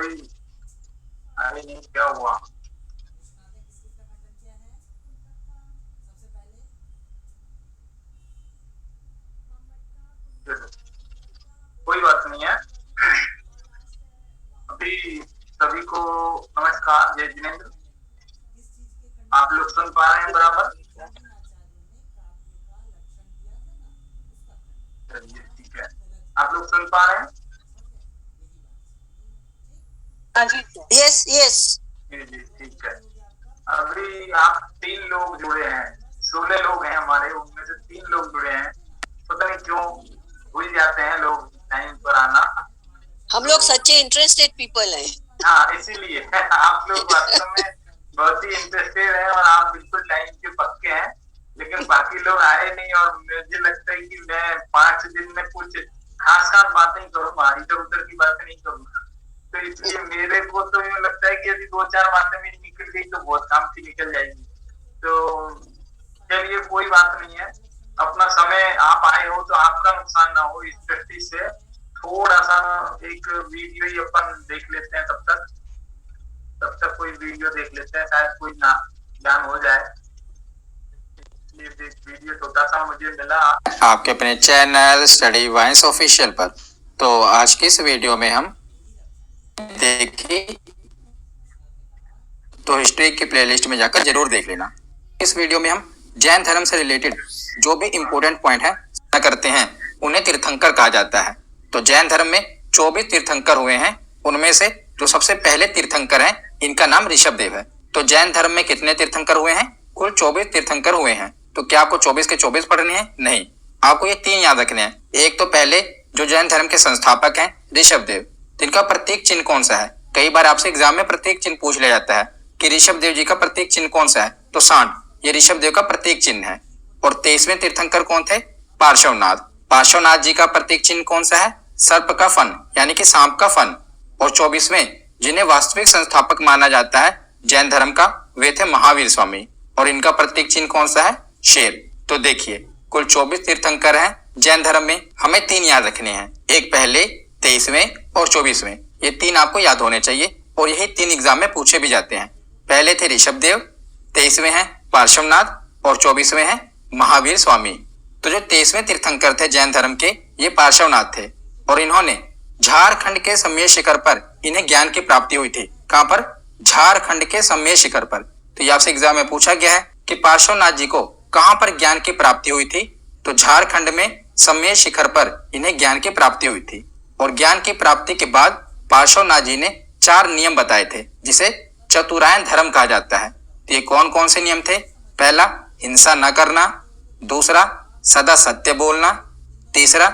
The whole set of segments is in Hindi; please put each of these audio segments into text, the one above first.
कोई अरे नहीं, क्या हुआ? कोई बात नहीं है। अभी सभी को नमस्कार, जय जिनेन्द्र। आप लोग सुन पा रहे हैं बराबर? चलिए ठीक है। आप लोग सुन पा रहे हैं? हाँ जी, यस यस। जी जी ठीक है। अभी आप 3 लोग जुड़े हैं, 16 लोग हैं हमारे, उनमें से 3 लोग जुड़े हैं। पता नहीं क्यों भूल जाते हैं लोग टाइम पर आना। हम लोग सच्चे इंटरेस्टेड पीपल हैं। हाँ, इसीलिए आप लोग वास्तव में बहुत ही इंटरेस्टेड हैं और आप बिल्कुल टाइम के पक्के हैं, लेकिन बाकी लोग आए नहीं। और मुझे लगता है कि मैं 5 दिन में कुछ खास बातें करूंगा, इधर उधर की बातें नहीं करूंगा। तो इसलिए मेरे को तो यूँ लगता है कि यदि 2-4 बातें मेरी निकल गई तो बहुत काम की निकल जाएगी। तो चलिए कोई बात नहीं है। अपना समय आप आए हो तो आपका नुकसान ना हो, इस दृष्टि से थोड़ा सा एक वीडियो ही अपन देख लेते हैं। तब तक कोई वीडियो देख लेते हैं, शायद कोई ना ज्ञान हो जाए। ये वीडियो छोटा सा मुझे मिला आपके अपने चैनल स्टडी वाइंस ऑफिशियल पर। तो आज की इस वीडियो में हम देखिए, तो हिस्ट्री की प्लेलिस्ट में जाकर जरूर देख लेना। इस वीडियो में हम जैन धर्म से रिलेटेड जो भी इंपॉर्टेंट पॉइंट है करते हैं, उन्हें तीर्थंकर कहा जाता है। तो जैन धर्म में 24 तीर्थंकर हुए हैं, उनमें से जो सबसे पहले तीर्थंकर हैं, इनका नाम ऋषभदेव है। तो जैन धर्म में कितने तीर्थंकर हुए हैं? कुल 24 तीर्थंकर हुए हैं। तो क्या आपको 24 के 24 पढ़ने हैं? नहीं, आपको ये 3 याद रखने हैं। एक तो पहले जो जैन धर्म के संस्थापक हैं ऋषभदेव, जिनका प्रतीक चिन्ह कौन सा है? कई बार आपसे एग्जाम में प्रतीक चिन्ह पूछ लिया जाता है कि ऋषभदेव जी का प्रतीक चिन्ह कौन सा है, तो सांड, ये ऋषभदेव का प्रतीक चिन्ह है। और 23वें तीर्थंकर कौन थे? पार्श्वनाथ। पार्श्वनाथ जी का प्रतीक चिन्ह कौन सा है? सर्प का फन, यानी कि सांप का फन। और 24वें जिन्हें वास्तविक संस्थापक माना जाता है जैन धर्म का, वे थे महावीर स्वामी, और इनका प्रतीक चिन्ह कौन सा है? शेर। तो देखिए, कुल 24 तीर्थंकर हैं जैन धर्म में। हमें 3 याद रखने हैं, एक पहले, 23वें और 24वें। ये 3 आपको याद होने चाहिए और यही 3 एग्जाम में पूछे भी जाते हैं। पहले थे ऋषभदेव, 23वें हैं पार्श्वनाथ और 24वें हैं महावीर स्वामी। तो जो 23वें तीर्थंकर थे जैन धर्म के, ये पार्श्वनाथ थे, और इन्होंने झारखंड के सम्मेद शिखर पर इन्हें ज्ञान की प्राप्ति हुई थी। कहां पर? झारखंड के सम्मेद शिखर पर। तो ये आपसे एग्जाम में पूछा गया है कि पार्श्वनाथ जी को कहां पर ज्ञान की प्राप्ति हुई थी? तो झारखंड में सम्मेद शिखर पर इन्हें ज्ञान की प्राप्ति हुई थी। और ज्ञान की प्राप्ति के बाद पार्श्वनाथ जी ने 4 नियम बताए थे, जिसे चतुरायन धर्म कहा जाता है। तो ये कौन कौन से नियम थे? पहला, हिंसा न करना। दूसरा, सदा सत्य बोलना। तीसरा,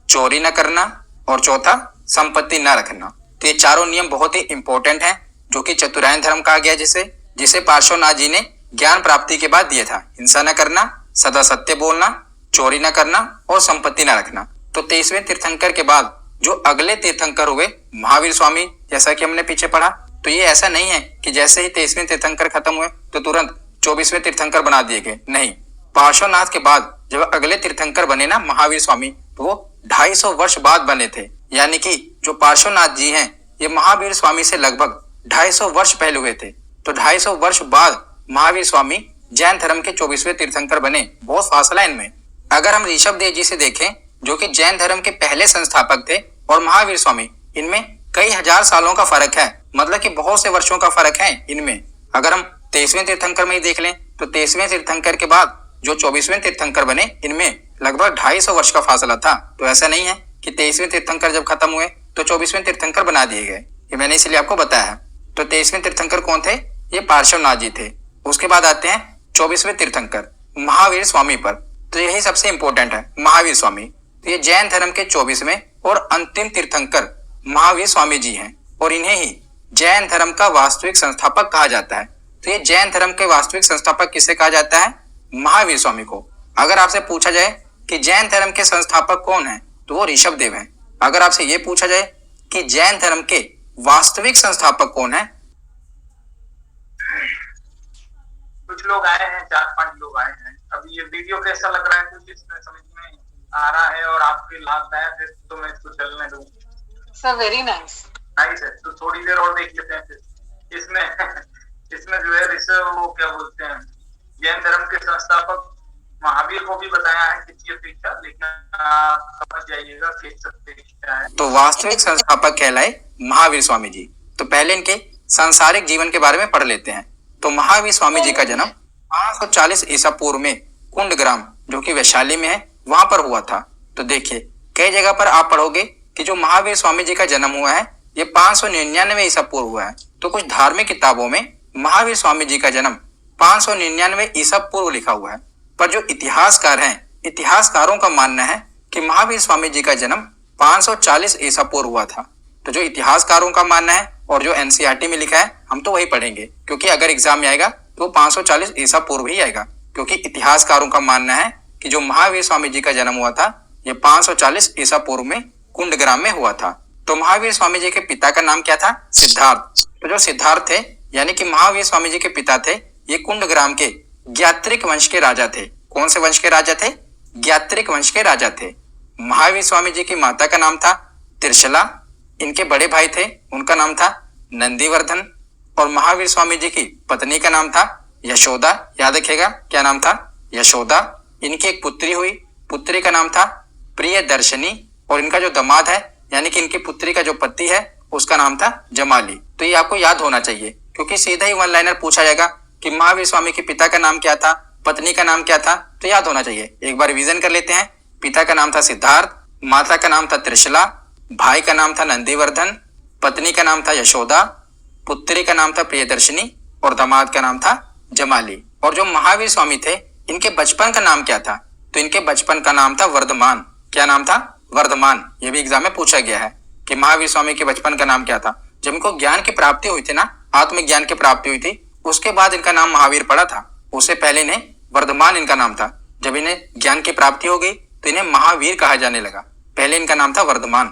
चोरी न करना। और चौथा, संपत्ति न रखना। तो ये चारों नियम बहुत ही इंपॉर्टेंट हैं, जो कि चतुरायन धर्म कहा गया, जिसे पार्श्वनाथ जी ने ज्ञान प्राप्ति के बाद दिया था। हिंसा न करना, सदा सत्य बोलना, चोरी न करना और संपत्ति न रखना। तो 23वें तीर्थंकर के बाद जो अगले तीर्थंकर हुए महावीर स्वामी, जैसा कि हमने पीछे पढ़ा। तो ये ऐसा नहीं है कि जैसे ही 23वें तीर्थंकर खत्म हुए तो तुरंत 24वें तीर्थंकर बना दिए गए, नहीं। पार्श्वनाथ के बाद जब अगले तीर्थंकर बने ना महावीर स्वामी, तो वो 250 वर्ष बाद बने थे। यानी कि जो पार्श्वनाथ जी हैं, ये महावीर स्वामी से लगभग 250 वर्ष पहले हुए थे। तो 250 वर्ष बाद महावीर स्वामी जैन धर्म के 24वें तीर्थंकर बने। बहुत फासला इनमें। अगर हम ऋषभदेव जी से देखें, जो कि जैन धर्म के पहले संस्थापक थे, और महावीर स्वामी, इनमें कई हजार सालों का फर्क है। मतलब कि बहुत से वर्षों का फर्क है इनमें। अगर हम 23वें तीर्थंकर में ही देख लें, तो 23वें तीर्थंकर के बाद जो 24वें तीर्थंकर बने, इनमें लगभग 250 वर्ष का फासला था। तो ऐसा नहीं है कि 23वें तीर्थंकर जब खत्म हुए तो 24वें तीर्थंकर बना दिए गए। ये मैंने इसलिए आपको बताया है। तो 23वें तीर्थंकर कौन थे? ये पार्श्वनाथ जी थे। उसके बाद आते हैं 24वें तीर्थंकर महावीर स्वामी पर। तो यही सबसे इंपॉर्टेंट है, महावीर स्वामी। तो ये जैन धर्म के 24वें और अंतिम तीर्थंकर महावीर स्वामी जी हैं, और इन्हें ही जैन धर्म का वास्तविक संस्थापक कहा जाता है। तो ये जैन धर्म के वास्तविक संस्थापक किसे कहा जाता है? महावीर स्वामी को। अगर आपसे पूछा जाए कि जैन धर्म के संस्थापक कौन है, तो वो ऋषभदेव हैं। अगर आपसे ये पूछा जाए कि जैन धर्म के वास्तविक संस्थापक कौन है, कुछ लोग आए हैं, 4-5 लोग आए हैं। अब ये वीडियो कैसा लग रहा है, कुछ इसमें समझ में आ रहा है और आपके लाभदायक है, तो मैं इसको चलने दूं। Sir very nice. नाइस है, तो थोड़ी देर और देख लेते हैं फिर। इसमें इसमें जो है ऋषभ वो क्या बोलते हैं, जैन धर्म के संस्थापक महावीर को भी बताया है किसी अपेक्षा, लेकिन आप समझ जाइएगा कि अपेक्षा है। तो वास्तविक संस्थापक कहलाए महावीर स्वामी जी। तो पहले इनके सांसारिक जीवन के बारे में पढ़ लेते हैं। तो महावीर स्वामी जी का जन्म 540 ईसा पूर्व में कुंडग्राम, जो कि वैशाली में है, वहां पर हुआ था। तो देखिए कई जगह पर आप पढ़ोगे कि जो महावीर स्वामी जी का जन्म हुआ है ये 599 ईसा पूर्व हुआ है। तो कुछ धार्मिक किताबों में महावीर स्वामी जी का जन्म 599 ईसा पूर्व लिखा हुआ है, पर जो इतिहासकार हैं, इतिहासकारों का मानना है कि महावीर स्वामी जी का जन्म 540 ईसा पूर्व हुआ था। तो जो इतिहासकारों का मानना है और जो एनसीईआरटी में लिखा है हम तो वही पढ़ेंगे, क्योंकि अगर एग्जाम में आएगा तो 540 ईसा पूर्व ही आएगा, क्योंकि इतिहासकारों का मानना है कि जो महावीर स्वामी जी का जन्म हुआ था ये 540 ईसा पूर्व में कुंडग्राम में हुआ था। तो महावीर स्वामी जी के पिता का नाम क्या था? सिद्धार्थ। तो जो सिद्धार्थ थे यानी कि महावीर स्वामी जी के पिता थे, ये कुंडग्राम के ज्ञात्रिक वंश के राजा थे। कौन से वंश के राजा थे? ज्ञात्रिक वंश के राजा थे। महावीर स्वामी जी की माता का नाम था त्रिशला, इनके बड़े भाई थे उनका नाम था नंदीवर्धन, और महावीर स्वामी जी की पत्नी का नाम था यशोदा। याद रखिएगा क्या नाम था? यशोदा। इनकी एक पुत्री हुई, पुत्री का नाम था प्रियदर्शनी, और इनका जो दामाद है यानी कि इनकी पुत्री का जो पति है उसका नाम था जमाली। तो ये आपको याद होना चाहिए, क्योंकि सीधा ही वन लाइनर पूछा जाएगा कि महावीर स्वामी के पिता का नाम क्या था, पत्नी का नाम क्या था, तो याद होना चाहिए। एक बार रिवीजन कर लेते हैं। पिता का नाम था सिद्धार्थ, माता का नाम था त्रिशला, भाई का नाम था नंदीवर्धन, पत्नी का नाम था यशोदा, पुत्री का नाम था प्रियदर्शनी, और दामाद का नाम था जमाली। और जो महावीर स्वामी थे इनके बचपन का नाम क्या था? तो इनके बचपन का नाम था वर्धमान। क्या नाम था? वर्धमान। ये भी एग्जाम में पूछा गया है कि महावीर स्वामी के बचपन का नाम क्या था। जब इनको ज्ञान की प्राप्ति हुई थी ना, आत्मज्ञान की प्राप्ति हुई थी, उसके बाद इनका नाम महावीर पड़ा था। उससे पहले इन्हें वर्धमान इनका नाम था। जब इन्हें ज्ञान की प्राप्ति हो गई तो इन्हें महावीर कहा जाने लगा। पहले इनका नाम था वर्धमान।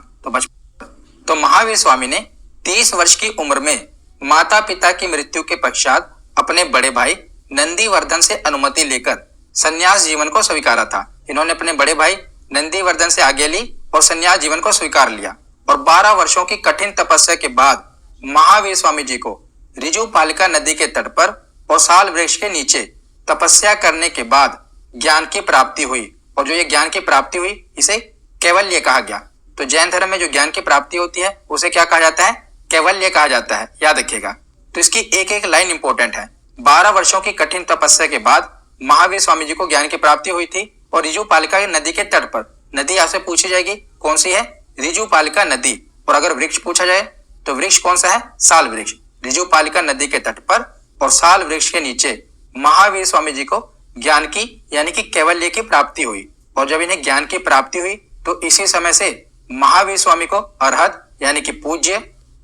तो महावीर स्वामी ने 30 वर्ष की उम्र में माता पिता की मृत्यु के पश्चात अपने बड़े भाई नंदीवर्धन से अनुमति लेकर संन्यास जीवन को स्वीकारा था। इन्होंने अपने बड़े भाई नंदीवर्धन से आज्ञा ली और संन्यास जीवन को स्वीकार लिया। और 12 वर्षों की कठिन तपस्या के बाद महावीर स्वामी जी को ऋजुपालिका नदी के तट पर और साल वृक्ष के नीचे तपस्या करने के बाद ज्ञान की प्राप्ति हुई। और जो ये ज्ञान की प्राप्ति हुई इसे कैवल्य कहा गया। तो जैन धर्म में जो ज्ञान की प्राप्ति होती है उसे क्या कहा जाता है? कैवल्य कहा जाता है। याद रखिएगा। तो इसकी एक एक लाइन इंपॉर्टेंट है। 12 वर्षों की कठिन तपस्या के बाद महावीर स्वामी जी को ज्ञान की प्राप्ति हुई थी और ऋजुपालिका नदी के तट पर, नदी आपसे पूछी जाएगी कौन सी है? ऋजुपालिका नदी। और अगर वृक्ष पूछा जाए तो वृक्ष कौन सा है? साल वृक्ष। ऋजुपालिका नदी के तट पर और साल वृक्ष के नीचे महावीर स्वामी जी को ज्ञान की यानी कि कैवल्य की प्राप्ति हुई। और जब इन्हें ज्ञान की प्राप्ति हुई तो इसी समय से महावीर स्वामी को अरहत यानी कि पूज्य,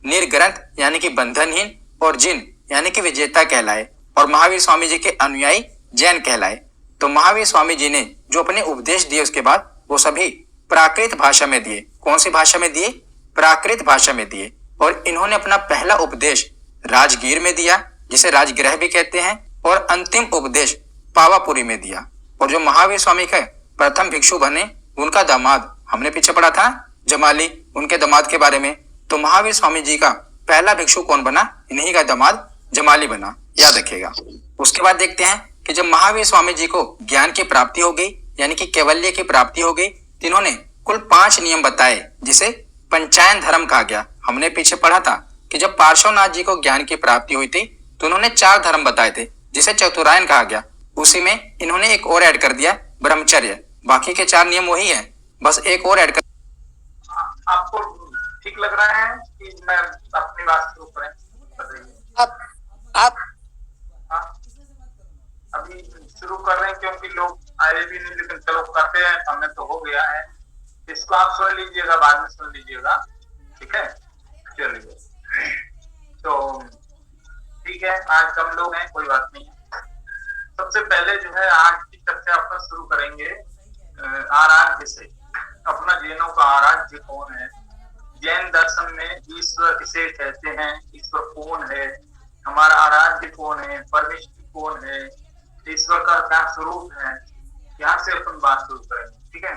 निर्ग्रंथ यानी कि बंधनहीन, और जिन यानी कि विजेता कहलाए। और महावीर स्वामी जी के अनुयायी जैन कहलाए। तो महावीर स्वामी जी ने जो अपने उपदेश दिए उसके बाद वो सभी प्राकृत भाषा में दिए। कौन सी भाषा में दिए? प्राकृत भाषा में दिए। और इन्होंने अपना पहला उपदेश राजगीर में दिया, जिसे राजगृह भी कहते हैं, और अंतिम उपदेश पावापुरी में दिया। और जो महावीर स्वामी के प्रथम भिक्षु बने उनका दामाद हमने पीछे पढ़ा था जमाली, उनके दामाद के बारे में। तो महावीर स्वामी जी का पहला भिक्षु कौन बना? इन्हीं का दामाद जमाली बना। याद रखिएगा। उसके बाद देखते हैं कि जब महावीर स्वामी जी को ज्ञान की प्राप्ति हो गई यानी कि कैवल्य की प्राप्ति हो गई तो इन्होंने कुल 5 नियम बताए, जिसे पंचायन धर्म कहा गया। हमने पीछे पढ़ा था कि जब पार्श्वनाथ जी को ज्ञान की प्राप्ति हुई थी तो उन्होंने 4 धर्म बताए थे, जिसे चतुरायन कहा गया। उसी में इन्होंने एक और ऐड कर दिया, ब्रह्मचर्य। बाकी के 4 नियम वही है, बस एक और ऐड कर। आपको ठीक लग रहा है कि मैं अपनी बात शुरू करें? आप हाँ, अभी शुरू कर रहे हैं क्योंकि लोग आए भी नहीं, लेकिन चलो करते हैं, हमें तो हो गया है। इसको आप सुन लीजिएगा, बाद में सुन लीजिएगा, ठीक है? चलिए, तो ठीक है, आज कम लोग हैं, कोई बात नहीं। सबसे पहले जो है आज की चर्चा अपना शुरू करेंगे आराध्य से। अपना जैनों का आराध्य कौन है? जैन दर्शन में ईश्वर किसे कहते हैं? ईश्वर कौन है? हमारा आराध्य कौन है? परमेश्वर कौन है? ईश्वर का क्या स्वरूप है? यहाँ से अपन बात शुरू करेंगे, ठीक है?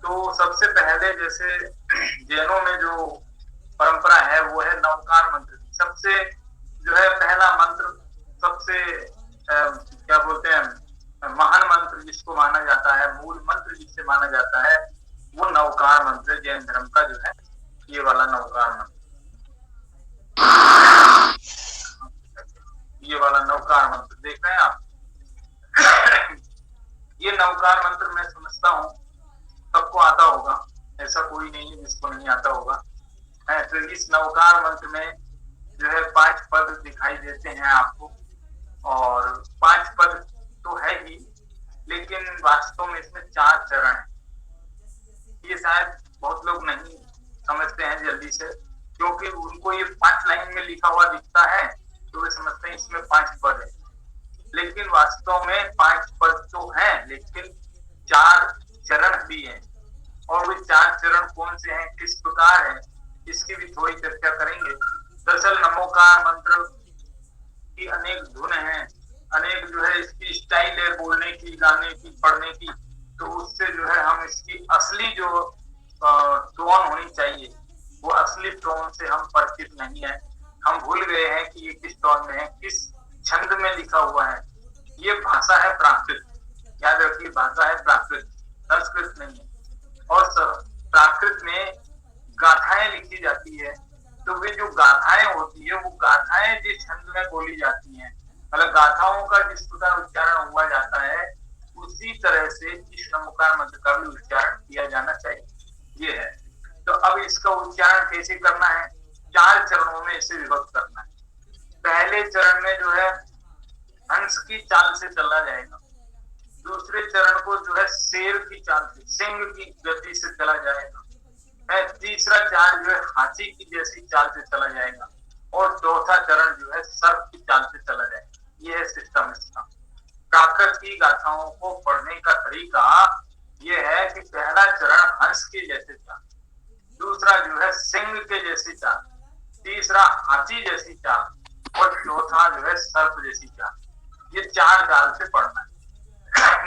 तो सबसे पहले जैसे जैनों में जो परंपरा है वो है नवकार मंत्र की। सबसे जो है पहला मंत्र, सबसे क्या बोलते हैं महान मंत्र जिसको माना जाता है, मूल मंत्र जिसे माना जाता है, वो नवकार मंत्र जैन धर्म का जो है ये वाला नवकार मंत्र, ये वाला नवकार मंत्र देख रहे हैं आप। ये नवकार मंत्र मैं समझता हूँ सबको आता होगा, ऐसा कोई नहीं है जिसको नहीं आता होगा। तो इस नवकार मंत्र में जो है 5 पद दिखाई देते हैं आपको, और 5 पद तो है ही, लेकिन वास्तव में इसमें 4 चरण है। ये शायद बहुत लोग नहीं समझते हैं जल्दी से, क्योंकि उनको ये 5 लाइन में लिखा हुआ दिखता है तो वे समझते हैं इसमें 5 पद है, लेकिन वास्तव में 5 पद तो है, लेकिन 4 चरण भी हैं। और वे 4 चरण कौन से हैं, किस प्रकार है, इसकी भी थोड़ी चर्चा करेंगे। दरअसल नमोकार मंत्र की अनेक धुन है, अनेक जो है इसकी स्टाइल है बोलने की, गाने की, पढ़ने की, तो उससे जो है हम इसकी असली जो टोन होनी चाहिए वो असली टोन से हम परिचित नहीं है। हम भूल गए हैं कि ये किस टोन में है, किस छंद में लिखा हुआ है। ये भाषा है प्राकृत, याद रखिए भाषा है प्राकृत, संस्कृत नहीं है। और प्राकृत में गाथाएं लिखी जाती है, तो वे जो गाथाएं होती है वो गाथाएं जिस छंद में बोली जाती हैं, मतलब गाथाओं का जिस प्रकार उच्चारण हुआ जाता है उसी तरह से इस नमोकार मंत्र का भी उच्चारण किया जाना चाहिए, ये है। तो अब इसका उच्चारण कैसे करना है, 4 चरणों में इसे विभक्त करना है। पहले चरण में जो है हंस की चाल से चला जाएगा, दूसरे चरण को जो है शेर की चाल से, सिंह की गति से चला जाएगा, तीसरा चरण जो है हाथी की जैसी चाल से चला जाएगा, और चौथा चरण जो है सर्प की चाल से चला जाएगा। ये है सिस्टम इसका। प्राकृत की गाथाओं को पढ़ने का तरीका ये है कि पहला चरण हंस के जैसे चाल, दूसरा जो है सिंह के जैसी चाल, तीसरा हाथी जैसी चाल, और चौथा जो है सर्प जैसी चाल। ये 4 चाल से पढ़ना है।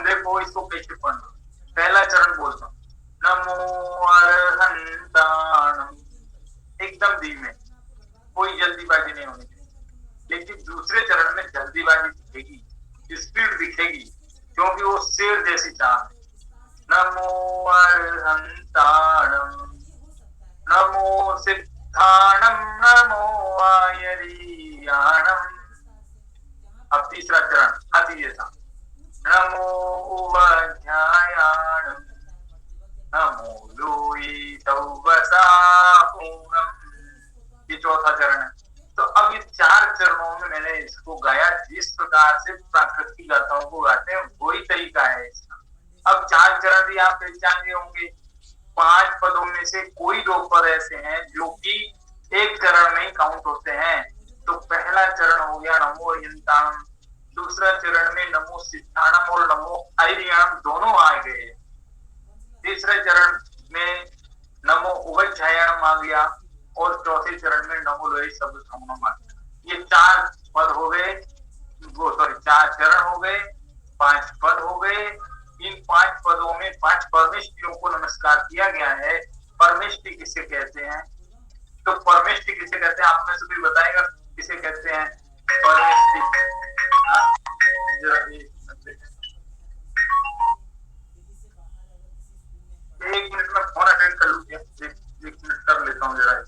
देखो इसको कैसे पढ़ना। पहला चरण बोलता हूँ, नमो अरहंताणम, एकदम धीमे, कोई जल्दीबाजी नहीं होनी चाहिए। लेकिन दूसरे चरण में जल्दीबाजी दिखेगी, स्पीड दिखेगी, क्योंकि वो शेर जैसी चाल है। नमो अरहंताणम, नमो सिद्धाणम, नमो आयरियाणम। अब तीसरा चरण हाथी जैसा, नमो उपाध्यायाणम, नमो लोई तौबसाहूणम। ये चौथा चरण है। तो अब ये 4 चरणों में मैंने इसको गाया, जिस प्रकार से प्राकृत की गाथाओं को गाते हैं वही तरीका है इसका। अब 4 चरण भी आप पहचान गए होंगे। 5 पदों में से कोई 2 पद ऐसे हैं जो कि एक चरण में ही काउंट होते हैं। तो पहला चरण हो गया नमो अरिहंताणम, दूसरा चरण में नमो सिद्धाणम और नमो आयरियाणम दोनों आ गए, तीसरे चरण में नमो उपाध्यायाणम आ गया, और चौथे चरण में नमो लोई तौबसाहूणम आ गया। ये 4 पद हो गए, 4 चरण हो गए, 5 पद हो गए। इन 5 पदों में 5 परमेष्टियों को नमस्कार किया गया है। परमेष्टि किसे कहते हैं, तो परमेष्टि किसे कहते हैं, आप में से कोई बताएगा किसे कहते हैं परमेष्टि? एक मिनट में फोन अटेंड कर लूंगा, एक मिनट कर लेता हूँ जरा।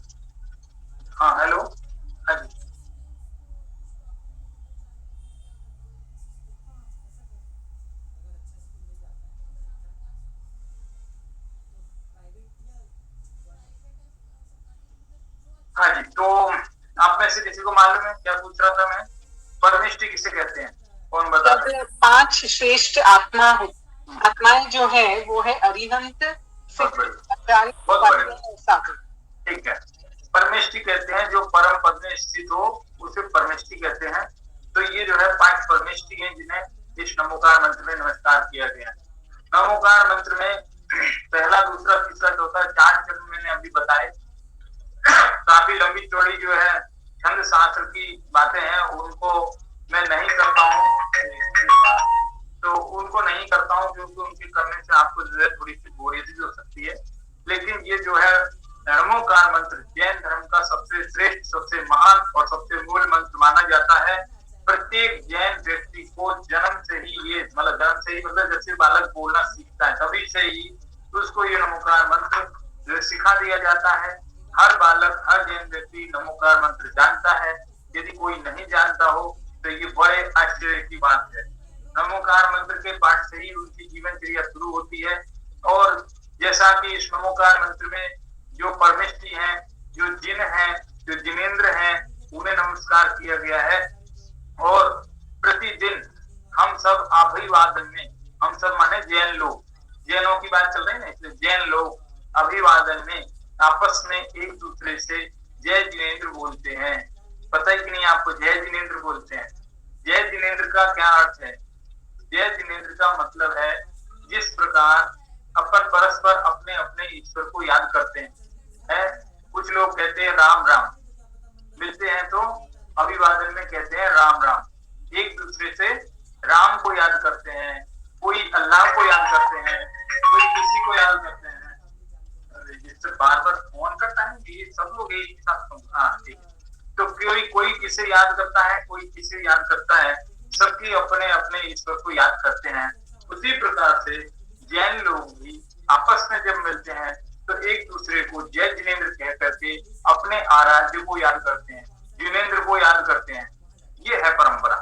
हाँ हेलो, हाँ जी। हाँ जी, तो आप में से किसी को मालूम है क्या पूछ रहा था मैं? परमेष्टि किसे कहते हैं, कौन बता रहे हैं? 5 श्रेष्ठ आत्माएं जो है वो है अरिहंत, ठीक है। परमेष्टि कहते हैं जो परम पद में स्थित हो उसे परमेष्टि कहते हैं। तो ये जो है 5 परमेष्टि हैं जिन्हें इस नमोकार मंत्र में नमस्कार किया गया है। नमोकार मंत्र में पहला, दूसरा, तीसरा, चौथा 4 चरण मैंने अभी बताए। काफी लंबी चौड़ी जो है छंद शास्त्र की बातें हैं, उनको मैं नहीं करता हूँ, तो उनको नहीं करता हूँ क्योंकि उनके करने से आपको जो है थोड़ी सी बोरियत भी हो सकती है। लेकिन ये जो है नमोकार मंत्र जैन धर्म का जाता है। प्रत्येक जैन व्यक्ति को जन्म से ही ये जन्म से ही जैसे बालक बोलना सीखता है तभी से ही उसको ये नमोकार मंत्र सिखा दिया जाता है। हर बालक, हर जैन व्यक्ति नमोकार मंत्र जानता है। यदि कोई नहीं जानता हो तो ये बड़े आश्चर्य की बात है। नमोकार मंत्र के पाठ से ही उनकी जीवनचर्या शुरू होती है। और जैसा कि इस नमोकार मंत्र में जो परमेष्टि हैं, जो जिन हैं, जो जिनेंद्र हैं, उन्हें नमस्कार किया गया है। और प्रतिदिन हम सब अभिवादन में, हम सब माने जैन लोग, जैनों की बात चल रही है ना, इसलिए जैन लोग अभिवादन में आपस में एक दूसरे से जय जिनेंद्र बोलते हैं। पता है कि नहीं आपको, जय जिनेंद्र बोलते हैं। जय जिनेंद्र का क्या अर्थ है? जय जिनेंद्र का मतलब है जिस प्रकार अपन परस्पर अपने अपने ईश्वर को याद करते हैं। कुछ लोग कहते हैं राम राम, मिलते हैं तो अभिवादन में कहते हैं राम राम। एक दूसरे से राम को याद करते हैं, कोई अल्लाह को याद करते हैं, कोई किसी को याद करते हैं। जिससे बार बार फोन करता है, ये सब लोग एक ही साथ। हाँ ठीक। तो कोई किसे याद करता है, कोई किसे याद करता है, सबकी अपने अपने ईश्वर को याद करते हैं। उसी प्रकार से जैन लोग भी आपस में जब मिलते हैं तो एक दूसरे को जय जिनेंद्र कह करके अपने आराध्य को याद करते हैं, जिनेंद्र को याद करते हैं। ये है परंपरा।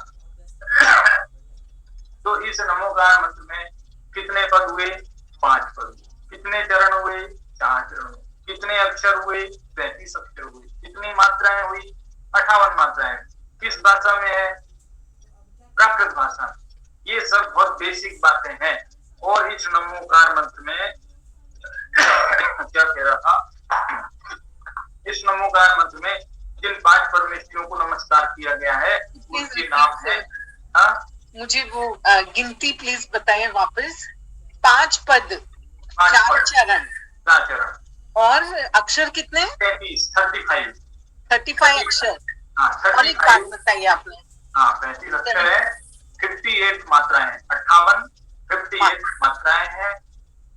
तो इस नमोकार मंत्र में कितने पद हुए? 5 पद। कितने चरण हुए? 4 चरण। कितने अक्षर हुए? 35 अक्षर हुए। कितनी मात्राएं हुई? 58 मात्राएं। किस भाषा में है? प्राकृत भाषा। ये सब बहुत बेसिक बातें हैं। और इस नमोकार मंत्र में क्या कह रहा था, इस नमोकार मंत्र में जिन 5 परमेष्ठियों को नमस्कार किया गया है उनके नाम है। मुझे वो गिनती प्लीज बताएं वापस। 5 पद, 4 चरण, 4 चरण और अक्षर कितने? 35 अक्षर। और एक बात बताइए आपने। 35 अक्षर है, 58 मात्राएं, 58 मात्राएं हैं।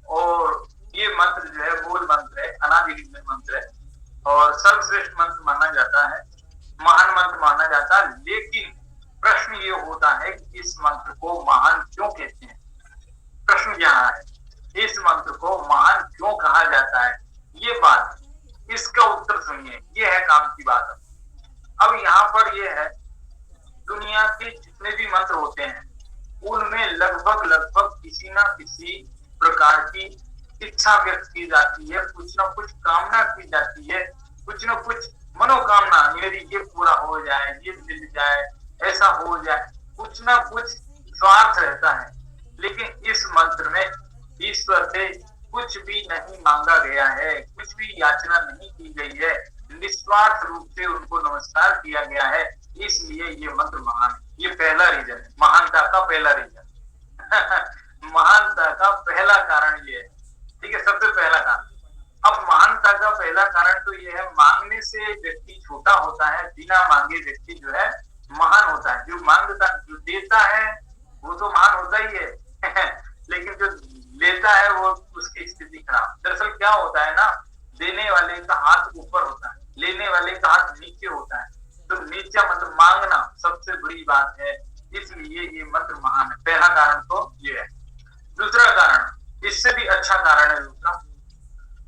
और ये मंत्र जो है मूल मंत्र है, अनादिकाल मंत्र है और सर्वश्रेष्ठ मंत्र माना जाता है, महान मंत्र माना जाता है। लेकिन प्रश्न ये होता है कि इस मंत्र को महान क्यों कहते हैं? प्रश्न यहाँ है, इस मंत्र को महान क्यों कहा जाता है? ये बात, इसका उत्तर सुनिए, ये है काम की बात। अब यहाँ पर ये है, दुनिया के जितने भी मंत्र होते हैं उनमें लगभग किसी ना किसी प्रकार की इच्छा व्यक्त की जाती है, कुछ ना कुछ कामना की जाती है, कुछ ना कुछ मनोकामना, मेरी ये पूरा हो जाए, ये मिल जाए, ऐसा हो जाए, कुछ ना कुछ स्वार्थ रहता है। लेकिन इस मंत्र में ईश्वर से कुछ भी नहीं मांगा गया है, कुछ भी याचना नहीं की गई है, निस्वार्थ रूप से उनको नमस्कार किया गया है। इसलिए ये मंत्र महान है। ये पहला रीजन है, महानता का पहला रीजन महानता का पहला कारण ये है। ठीक है, सबसे पहला कारण। अब महानता का पहला कारण तो ये है, मांगने से व्यक्ति छोटा होता है, बिना मांगे व्यक्ति जो है महान होता है। जो मांगता, जो देता है वो तो महान होता ही है लेकिन जो लेता है वो उसकी स्थिति खराब। दरअसल क्या होता है ना, देने वाले का हाथ ऊपर होता है, लेने वाले का हाथ नीचे होता है। तो नीचा मतलब मांगना सबसे बड़ी बात है, इसलिए ये मंत्र महान है। पहला कारण तो ये है। दूसरा कारण, इससे भी अच्छा कारण है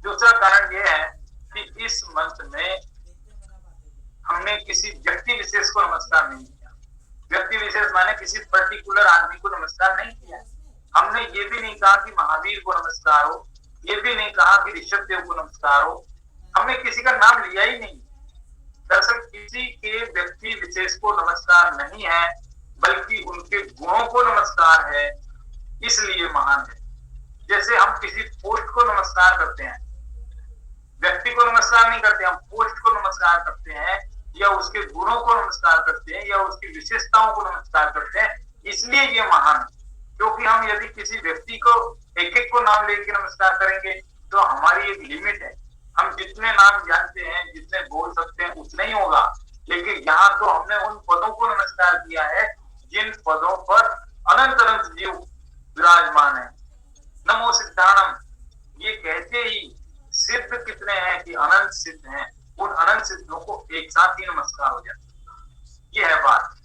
दूसरा कारण ये है कि इस मंत्र में हमने किसी व्यक्ति विशेष को नमस्कार नहीं किया। व्यक्ति विशेष माने किसी पर्टिकुलर आदमी को नमस्कार नहीं किया। हमने ये भी नहीं कहा कि महावीर को नमस्कार हो, ये भी नहीं कहा कि ऋषभ देव को नमस्कार हो। हमने किसी का नाम लिया ही नहीं। दरअसल किसी के व्यक्ति विशेष को नमस्कार नहीं है, बल्कि उनके गुणों को नमस्कार है, इसलिए महान है। जैसे हम किसी पोस्ट को नमस्कार करते हैं, व्यक्ति को नमस्कार नहीं करते, हम पोस्ट को नमस्कार करते हैं, या उसके गुणों को नमस्कार करते हैं, या उसकी विशेषताओं को नमस्कार करते हैं, इसलिए ये महान है। क्योंकि हम यदि किसी व्यक्ति को एक एक को नाम लेके नमस्कार करेंगे तो हमारी एक लिमिट है। हम जितने नाम जानते हैं, जितने बोल सकते हैं, उतना ही होगा। लेकिन यहाँ तो हमने उन पदों को नमस्कार किया है जिन पदों पर अनंत अनंत जीव विराजमान है। नमो सिद्धानम, ये कहते ही सिद्ध कितने हैं कि अनंत सिद्ध हैं, उन अनंत सिद्धों को एक साथ ही नमस्कार हो जाता है। ये है बात।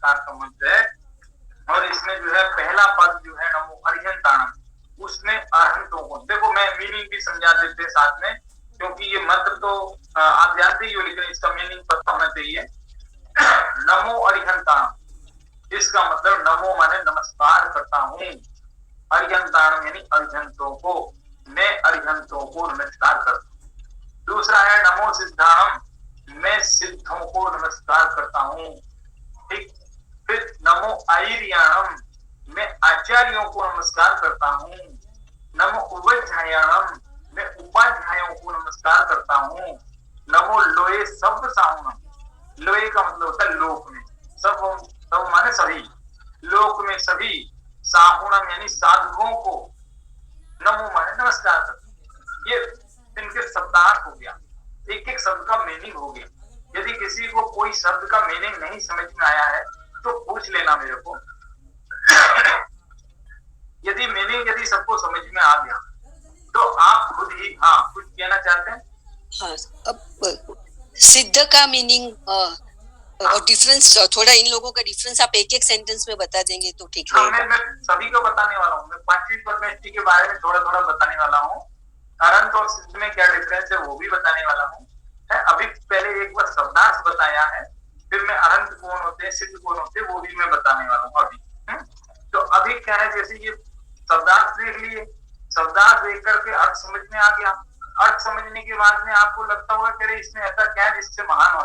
नमस्कार का मंत्र है। और इसमें जो है पहला पद जो है नमो अरिहंताणम, उसमें अरहंतों को, देखो मैं मीनिंग भी समझा देते हैं साथ में, क्योंकि ये मंत्र तो आप जानते ही हो, लेकिन इसका मीनिंग पता होना चाहिए। नमो अरिहंताणम, इसका मतलब नमो माने नमस्कार करता हूँ, अरिहंताणम यानी अरिहंतों को, मैं अरिहंतों को नमस्कार करता हूँ। दूसरा है नमो सिद्धाणम, मैं सिद्धों को नमस्कार करता हूँ। ठीक, फिर नमो आयर्याणम, मैं आचार्यों को नमस्कार करता हूँ। नमो उपाध्यायाणम, मैं उपाध्यायों को नमस्कार करता हूँ। नमो लोए सब साहुणम, लोए का मतलब होता है लोक में, सब सब माने सभी, लोक में सभी, साहुणम यानी साधुओं को, नमो माने नमस्कार करता हूँ। ये इनके शब्दार्थ हो गया, एक एक शब्द का मीनिंग हो गया। यदि किसी को कोई शब्द का मीनिंग नहीं समझ में आया है तो पूछ लेना मेरे को। यदि मीनिंग यदि सबको समझ में आ गया तो आप खुद ही, हाँ कुछ कहना चाहते हैं? हाँ, अब सिद्ध का मीनिंग और डिफरेंस, थोड़ा इन लोगों का डिफरेंस आप एक एक सेंटेंस में बता देंगे तो ठीक रहेगा। मैं सभी को बताने वाला हूँ, मैं पांचवी परमेष्टि के बारे में थोड़ा थोड़ा बताने वाला हूँ। अरंत और सिद्ध में क्या डिफरेंस है वो भी बताने वाला हूँ। अभी पहले एक बार शब्दार्थ बताया है, फिर मैं अरंत कौन होते हैं, सिद्ध कौन होते हैं, वो भी मैं बताने वाला हूँ अभी। तो अभी क्या है, जैसे ये शब्दार्थ देख लिए, शब्दार्थ देख करके अर्थ समझ में आ गया। अर्थ समझने के बाद में आपको लगता होगा कि इसमें ऐसा क्या है जिससे महान हो,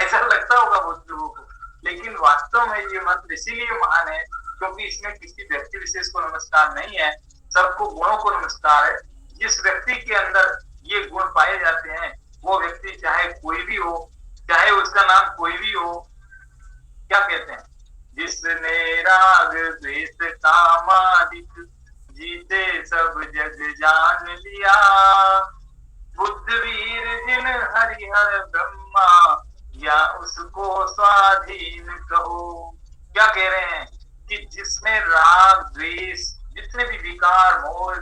ऐसा लगता होगा बहुत लोगों को, लेकिन वास्तव में ये मंत्र इसीलिए महान है क्योंकि इसमें किसी व्यक्ति विशेष को नमस्कार नहीं है, सबको गुणों को नमस्कार है। जिस व्यक्ति के अंदर ये गुण पाए जाते हैं वो व्यक्ति चाहे कोई भी हो, चाहे उसका नाम कोई भी हो, क्या कहते हैं, जिसने राग द्वेष कामादिक जीते सब जग जान लिया, बुद्ध वीर जिन हरिहर ब्रह्मा या उसको स्वाधीन कहो। क्या कह रहे हैं कि जिसने राग द्वेष जितने भी विकार मोह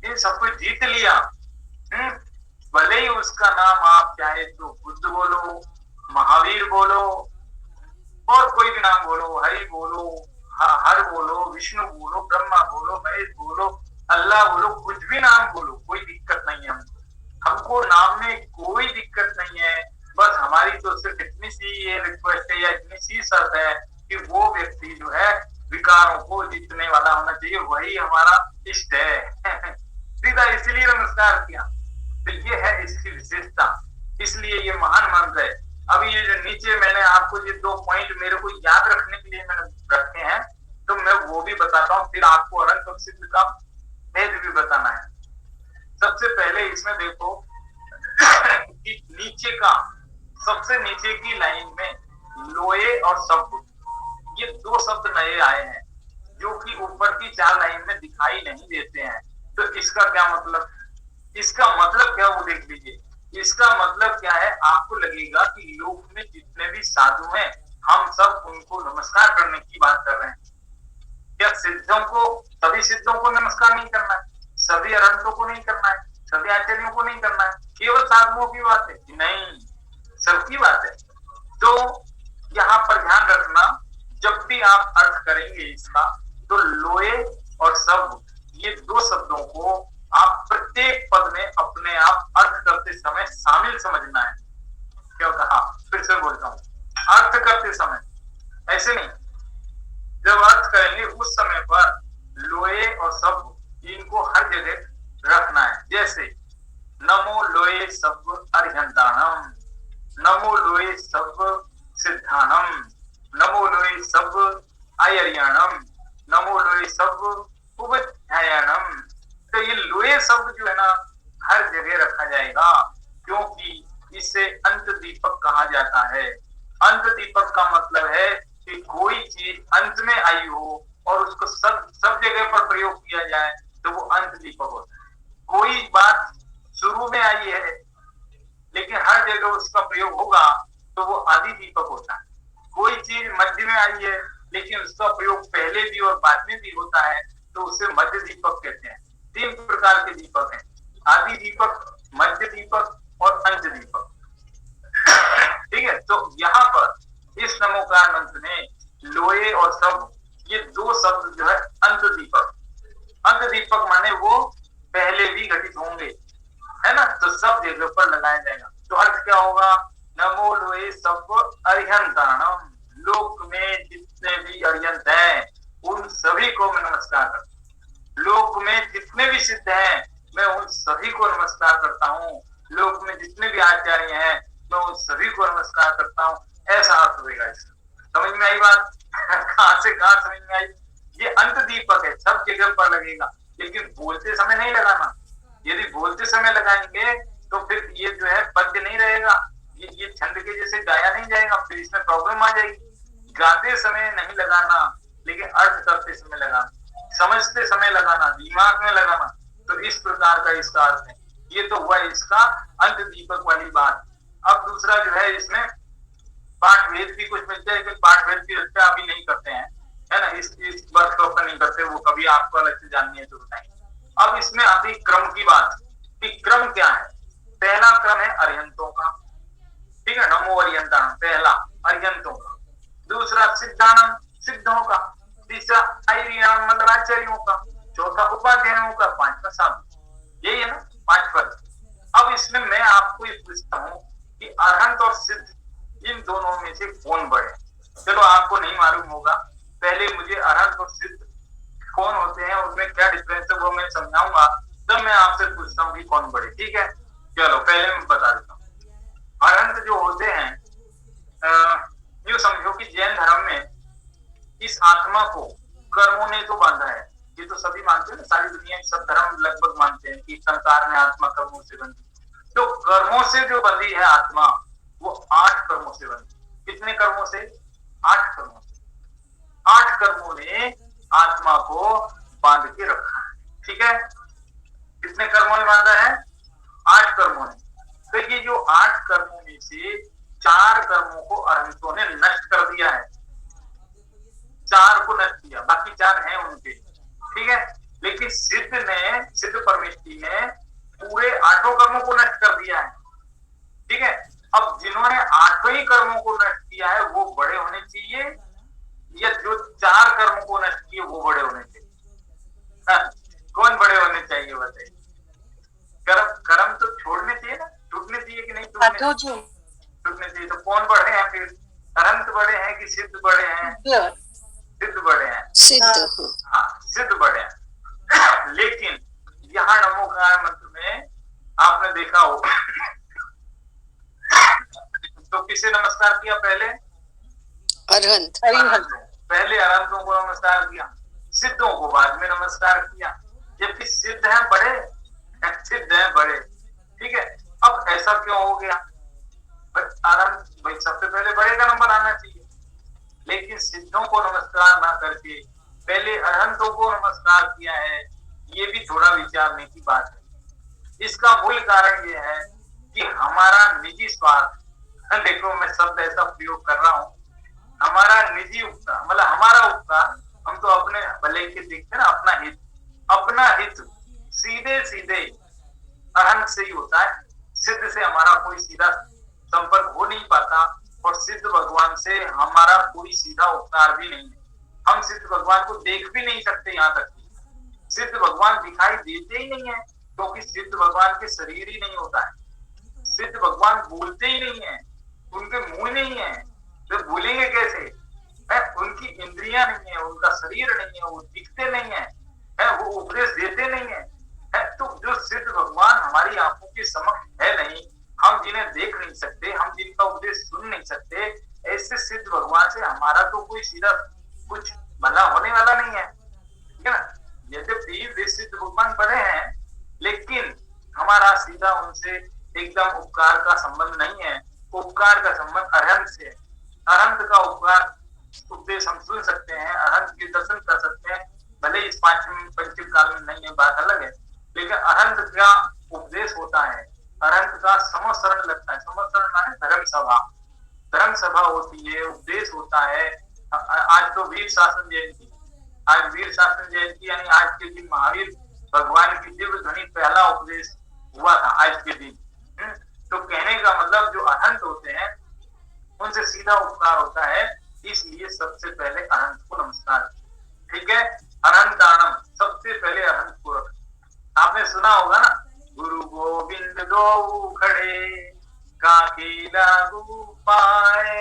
इन सबको जीत लिया, भले ही उसका नाम आप चाहे तो बुद्ध बोलो, महावीर बोलो, और कोई भी नाम बोलो, हरि बोलो, हर बोलो, विष्णु बोलो, ब्रह्मा बोलो, महेश बोलो, अल्लाह बोलो, कुछ भी नाम बोलो, कोई दिक्कत नहीं है हमको नाम में कोई दिक्कत नहीं है। बस हमारी तो सिर्फ इतनी सी ये रिक्वेस्ट है या इतनी सी शर्त है कि वो व्यक्ति जो है विकारों को जीतने वाला होना चाहिए, वही हमारा इष्ट है। सीधा इसलिए नमस्कार किया, तो ये है इसकी विशेषता, इसलिए ये महान मंत्र है। अभी ये जो नीचे मैंने आपको ये 2 पॉइंट मेरे को याद रखने के लिए मैंने रखे हैं, तो मैं वो भी बताता हूँ, फिर आपको अरंत और सिद्ध का भेद भी बताना है। सबसे पहले इसमें देखो कि नीचे का सबसे नीचे की लाइन में लोए और सब, ये 2 शब्द नए आए हैं जो कि ऊपर की 4 लाइन में दिखाई नहीं देते हैं। तो इसका क्या मतलब, इसका मतलब क्या वो देख लीजिए। इसका मतलब क्या है, आपको लगेगा कि लोक में जितने भी साधु हैं हम सब उनको नमस्कार करने की बात कर रहे हैं। क्या सिद्धों को, सभी सिद्धों को नमस्कार नहीं करना है, सभी अरहंतों को नहीं करना है, सभी आचार्यों को नहीं करना है, केवल साधुओं की बात है? नहीं, सबकी बात है। तो यहाँ पर ध्यान रखना, जब भी आप अर्थ करेंगे इसका, तो लोए और सब ये 2 शब्दों को आप प्रत्येक पद में अपने आप अर्थ करते समय शामिल समझना है। क्या कहा, फिर से बोलता हूँ, अर्थ करते समय ऐसे नहीं, जब अर्थ करेंगे उस समय पर लोए और सब इनको हर जगह रखना है। जैसे नमो लोए सब अरिहंताणम, नमो लोए सब सिद्धानम, नमो लोए सब आयर्याणम, नमो लोए सब उपाध्यायाणम। तो ये लोए शब्द जो है ना हर जगह रखा जाएगा, क्योंकि इसे अंत दीपक कहा जाता है। अंत दीपक का मतलब है कि कोई चीज अंत में आई हो और उसको सब जगह पर प्रयोग किया जाए तो वो अंत दीपक होता है। कोई बात शुरू में आई है लेकिन हर जगह उसका प्रयोग होगा तो वो आदि दीपक होता है। कोई चीज मध्य में आई है लेकिन उसका प्रयोग पहले भी और बाद में भी होता है तो उसे मध्य दीपक कहते हैं। 3 प्रकार के दीपक हैं, आदि दीपक, मध्य दीपक और अंत दीपक। ठीक है, तो यहाँ पर इस नमोकार मंत्र में लोए और सब, ये दो शब्द जो है अंत दीपक, अंत दीपक माने वो पहले भी घटित होंगे, है ना, तो सब जगह पर लगाया जाएगा। तो अर्थ क्या होगा, नमो लोए सब अरिहंताणम, लोक में जितने भी अरिहंत हैं उन सभी को मैं नमस्कार करता हूँ। लोक में जितने भी सिद्ध हैं मैं उन सभी को नमस्कार करता हूँ। लोक में जितने भी आचार्य हैं मैं उन सभी को नमस्कार करता हूँ। ऐसा अर्थ होगा इसका। समझ में आई बात? कहां से कहां समझ में आई? ये अंत दीपक है, सब जगह पर लगेगा, लेकिन बोलते समय नहीं लगाना। यदि बोलते समय लगाएंगे तो फिर ये जो है पद्य नहीं रहेगा, ये छंद के जैसे गाया नहीं जाएगा, फिर इसमें प्रॉब्लम आ जाएगी। गाते समय नहीं लगाना, लेकिन अर्थ करते समय लगाना, समझते समय लगाना, दिमाग में लगाना। तो इस प्रकार का इसका अर्थ है। ये तो हुआ इसका अंत दीपक वाली बात। अब दूसरा जो है इसमें पाठ भेद भी कुछ मिलता है, लेकिन पाठ भेद की रक्षा अभी नहीं करते हैं, है ना, इस वर्ष को अपन नहीं करते, वो कभी आपको अलग से जाननी है तो बताएंगे। अब इसमें आती क्रम की बात कि क्रम क्या है। पहला क्रम है अरिहंतों का, ठीक है, नमो अरिहंताणम, पहला अरिहंतों का। दूसरा सिद्धानम, सिद्धों का। तीसरा आर्याम मतलब आचार्यों का। चौथा उपाध्यायों का। पांचवा साधु। यही है ना, 5 पद। अब इसमें मैं आपको ये पूछता हूं कि अरहंत और सिद्ध इन दोनों में से कौन बड़े? चलो आपको नहीं मालूम होगा, पहले मुझे अरहंत और सिद्ध कौन होते हैं, उनमें क्या डिफरेंस है वो मैं समझाऊंगा, तब मैं आपसे पूछता हूँ कि कौन बड़े। ठीक है, चलो पहले मैं बता देता हूँ। अरहंत जो होते हैं, यूं समझो कि जैन धर्म में इस आत्मा को कर्मों ने तो बांधा है। ये तो सभी मानते हैं ना, सारी दुनिया सब धर्म लगभग मानते हैं कि संसार में आत्मा कर्मों से बंधी। तो कर्मों से जो बंधी है आत्मा, वो 8 कर्मों से बंधी। कितने कर्मों से? 8 कर्मों से। 8 कर्मों ने आत्मा को बांध के रखा है। ठीक है, कितने कर्मों ने बांधा है? 8 कर्मों ने। तो ये जो 8 कर्मों में से 4 कर्मों को अरहंतों ने नष्ट कर दिया है। 4 को नष्ट किया, बाकी 4 हैं उनके। ठीक है, लेकिन सिद्ध परमेष्ठी ने पूरे 8 कर्मों को नष्ट कर दिया है। ठीक है, अब जिन्होंने 8 ही कर्मों को नष्ट किया है वो बड़े होने चाहिए, या जो 4 कर्मों को नष्ट किए वो बड़े होने चाहिए? कौन बड़े होने चाहिए बताइए? कर्म तो छोड़ने चाहिए ना, छूटने चाहिए कि नहीं छूटने चाहिए। तो कौन बड़े हैं फिर? अरहंत बड़े हैं कि सिद्ध बड़े हैं? सिद्ध बड़े हैं। सिद्ध, हाँ, सिद्ध बड़े हैं। लेकिन यहाँ नमोकार मंत्र में आपने देखा हो तो किसे नमस्कार किया पहले? अरहंत। पहले अरहंतों को नमस्कार किया, सिद्धों को बाद में नमस्कार किया। जबकि सिद्ध हैं बड़े, सिद्ध हैं बड़े। ठीक है, अब ऐसा क्यों हो गया? अरहंत भाई सबसे पहले बड़े का नंबर आना चाहिए, लेकिन सिद्धों को नमस्कार ना करके पहले अरहंतों को नमस्कार किया है। ये भी थोड़ा विचारने की बात है। इसका मूल कारण ये है कि हमारा निजी स्वार्थ, देखो मैं शब्द ऐसा प्रयोग कर रहा हूँ, हमारा निजी उपकार, मतलब हमारा उपकार, हम तो अपने भले के देखते हैं ना, अपना हित सीधे सीधे अरहंत से ही होता है। सिद्ध से हमारा कोई सीधा संपर्क हो नहीं पाता, और सिद्ध भगवान से हमारा कोई सीधा उपकार भी नहीं है। हम सिद्ध भगवान को देख भी नहीं सकते, यहाँ तक कि सिद्ध भगवान दिखाई देते ही नहीं है, क्योंकि सिद्ध भगवान के शरीर ही नहीं होता है। सिद्ध भगवान बोलते ही नहीं है, उनके मुंह नहीं है, तो बोलेंगे कैसे? उनकी इंद्रियां नहीं है, उनका शरीर नहीं है, वो दिखते नहीं है, वो उपदेश देते नहीं है। तो जो सिद्ध भगवान हमारी आंखों के समक्ष है नहीं, हम जिन्हें देख नहीं सकते, हम जिनका उपदेश सुन नहीं सकते, ऐसे सिद्ध भगवान से हमारा तो कोई सीधा कुछ भला होने वाला नहीं है। ठीक है ना, यद्यपि वे सिद्ध भगवान बड़े हैं, लेकिन हमारा सीधा उनसे एकदम उपकार का संबंध नहीं है। उपकार का संबंध अरहंत से है। अरहंत का उपकार उपदेश हम सुन सकते हैं, अरहंत के दर्शन कर सकते हैं, भले इस पंचम काल में नहीं है, बात अलग है, लेकिन अरहंत का उपदेश होता है, अरहंत का समसरण लगता है। समसरण माने धर्म सभा होती है, उपदेश होता है। आज तो वीर शासन जयंती, आज वीर शासन जयंती यानी आज के दिन महावीर भगवान की दिव्य ध्वनि पहला उपदेश हुआ था आज के दिन। तो कहने का मतलब जो अरहंत होते हैं उनसे सीधा उपकार होता है, इसलिए सबसे पहले अकेला पाए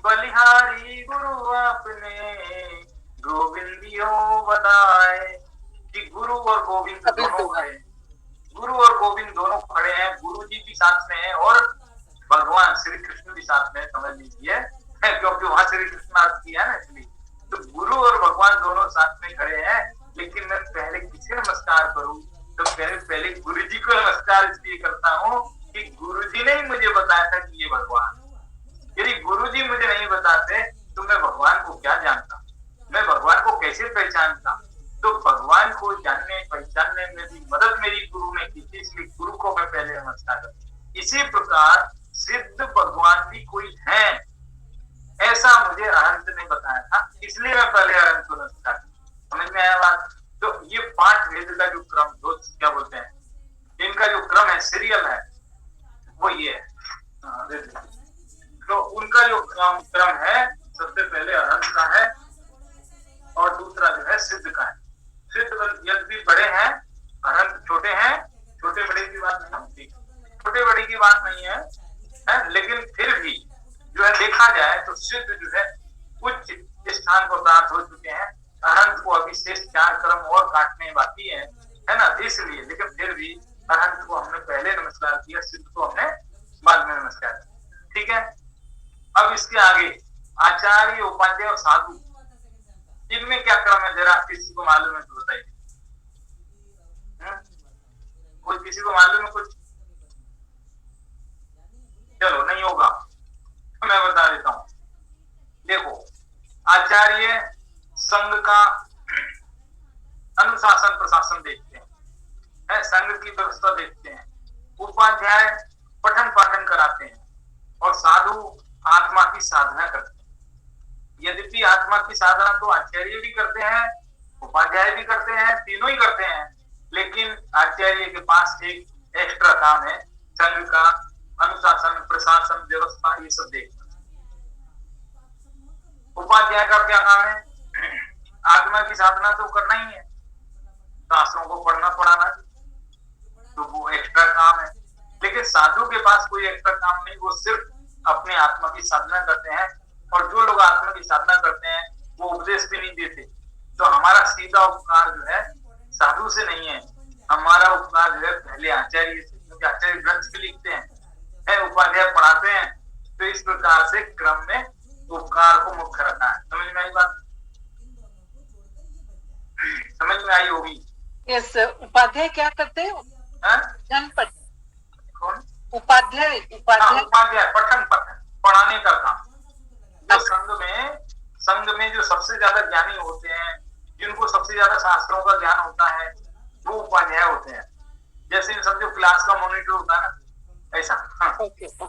बलिहारी गुरु आपने गोविंदियो बताए। कि गुरु और गोविंद दोनों खड़े हैं, गुरु और गोविंद दोनों खड़े हैं, गुरु जी भी साथ में है और भगवान श्री कृष्ण भी साथ में, समझ लीजिए, क्योंकि वहां श्री कृष्ण आरती है ना, इसलिए तो गुरु और भगवान दोनों साथ में खड़े हैं। लेकिन मैं पहले किसे नमस्कार करूं, तो पहले गुरु जी को नमस्कार इसलिए करता हूँ कि गुरु जी ने ही मुझे बताया था कि ये भगवान। यदि गुरु जी मुझे नहीं बताते तो मैं भगवान को क्या जानता, मैं भगवान को कैसे पहचानता। तो भगवान को जानने पहचानने में भी मदद मेरी गुरु ने की थी, इसलिए गुरु को मैं पहले नमस्कार करता। इसी प्रकार सिद्ध भगवान भी कोई है, ऐसा मुझे अनंत ने बताया था, इसलिए मैं पहले अनंत को नमस्कार करता। समझ में आया बात? तो ये 5 वेद का जो क्रम, जो क्या बोलते हैं, इनका जो क्रम है, सीरियल है, वो ये है। तो उनका जो क्रम है, सबसे पहले अनंत का है और दूसरा जो है सिद्ध का है। सिद्ध यद्यपि बड़े हैं, अनंत छोटे हैं, छोटे बड़े की बात नहीं होती, छोटे बड़े की बात नहीं है, लेकिन फिर भी जो है देखा जाए तो सिद्ध जो है उच्च स्थान को प्राप्त हो चुके हैं। अनंत को अभी शेष 4 क्रम और काटने बाकी है ना, इसलिए। लेकिन फिर भी अनंत को हमने पहले नमस्कार किया, सिद्ध को हमने बाद में नमस्कार किया, ठीक है। अब इसके आगे आचार्य, उपाध्याय और साधु, इनमें क्या क्रम है, जरा किसी को मालूम है तो बताइए। कोई किसी को मालूम है कुछ? चलो नहीं होगा तो मैं बता देता हूं। देखो, आचार्य संघ का अनुशासन प्रशासन देखते हैं, संघ की व्यवस्था देखते हैं। उपाध्याय पठन पाठन कराते हैं और साधु आत्मा की साधना करते हैं। यद्यपि आत्मा की साधना तो आचार्य भी करते हैं, उपाध्याय भी करते हैं, तीनों ही करते हैं, लेकिन आचार्य के पास एक एक्स्ट्रा काम है, संघ का अनुशासन प्रशासन व्यवस्था ये सब देखना। उपाध्याय का क्या काम है? आत्मा की साधना तो करना ही है, शास्त्रों को पढ़ना पढ़ाना, तो वो एक्स्ट्रा काम है। लेकिन साधु के पास कोई एक्स्ट्रा काम नहीं, वो सिर्फ अपने आत्मा की साधना करते हैं। और जो लोग आत्मा की साधना करते हैं वो उपदेश भी नहीं देते। तो हमारा सीधा उपकार जो है साधु से नहीं है, हमारा उपकार जो है पहले आचार्य से, क्योंकि आचार्य ग्रंथ भी लिखते हैं, उपाध्याय पढ़ाते हैं। तो इस प्रकार से क्रम में उपकार को मुख्य रखा है। समझ में आई बात? समझ में आई होगी? यस। उपाध्याय क्या करते हैं? जनपद। कौन? उपाध्याय। उपाध्याय पठन पाठन पढ़ाने का काम। जो संघ में जो सबसे ज्यादा ज्ञानी होते हैं, जिनको सबसे ज्यादा शास्त्रों का ज्ञान होता है, वो उपाध्याय होते हैं। जैसे समझो क्लास का मॉनिटर होता है ना, ऐसा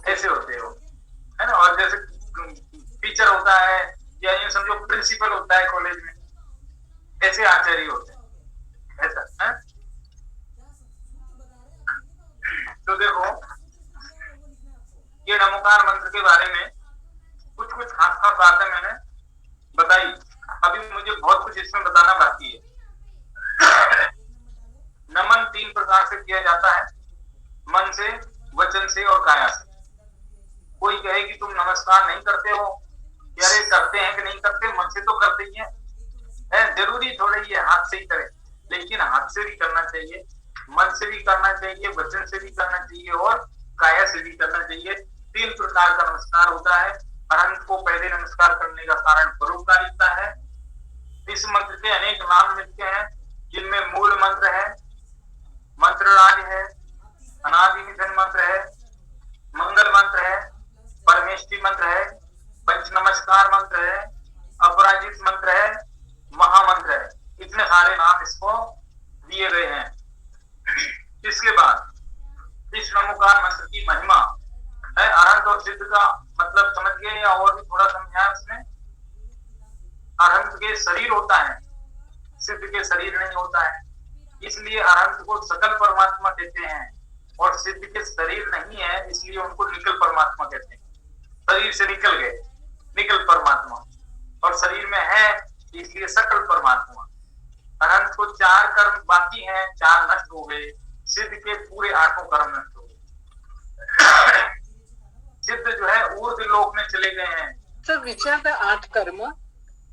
ऐसे होते हैं वो, है ना। और जैसे टीचर होता है या यूं समझो प्रिंसिपल होता है कॉलेज में, ऐसे आचार्य होते हैं, ऐसा है। तो देखो, ये नमोकार मंत्र के बारे में कुछ खास बातें मैंने बताई। अभी मुझे बहुत कुछ इसमें बताना बाकी है। नमन 3 प्रकार से किया जाता है, मन से, वचन से और काया से। कोई कहे कि तुम नमस्कार नहीं करते हो, यार करते हैं कि नहीं करते? मन से तो करते ही है, जरूरी थोड़ा ही है हाथ से ही करें, लेकिन हाथ से भी करना चाहिए, मन से भी करना चाहिए, वचन से भी करना चाहिए और काया से भी करना चाहिए। 3 प्रकार का नमस्कार होता है। अनंत को पहले नमस्कार करने का कारण परोपकारिता है। इस मंत्र के अनेक नाम मिलते हैं, जिनमें मूल मंत्र है, मंत्र राज है, अनादि निधन मंत्र है, मंगल मंत्र है, परमेष्टि मंत्र है, पंच नमस्कार मंत्र है, अपराजित मंत्र है, महामंत्र है। इतने सारे नाम इसको दिए गए हैं। इसके बाद इस नमोकार मंत्र की महिमा है। अनंत और सिद्ध का मतलब समझ गए या और भी थोड़ा समझाया इसमें? अनंत के शरीर होता है, सिद्ध के शरीर नहीं होता है, इसलिए अनंत को सकल परमात्मा कहते हैं और सिद्ध के शरीर नहीं है, इसलिए उनको निकल परमात्मा कहते हैं। शरीर से निकल गए, निकल परमात्मा, और शरीर में है इसलिए सकल परमात्मा। अनंत को 4 कर्म बाकी हैं, 4 नष्ट हो गए। सिद्ध के पूरे 8 कर्म नष्ट हो गए। सिद्ध जो है ऊर्ध्व लोक में चले गए हैं। सर विच आर द 8 कर्म?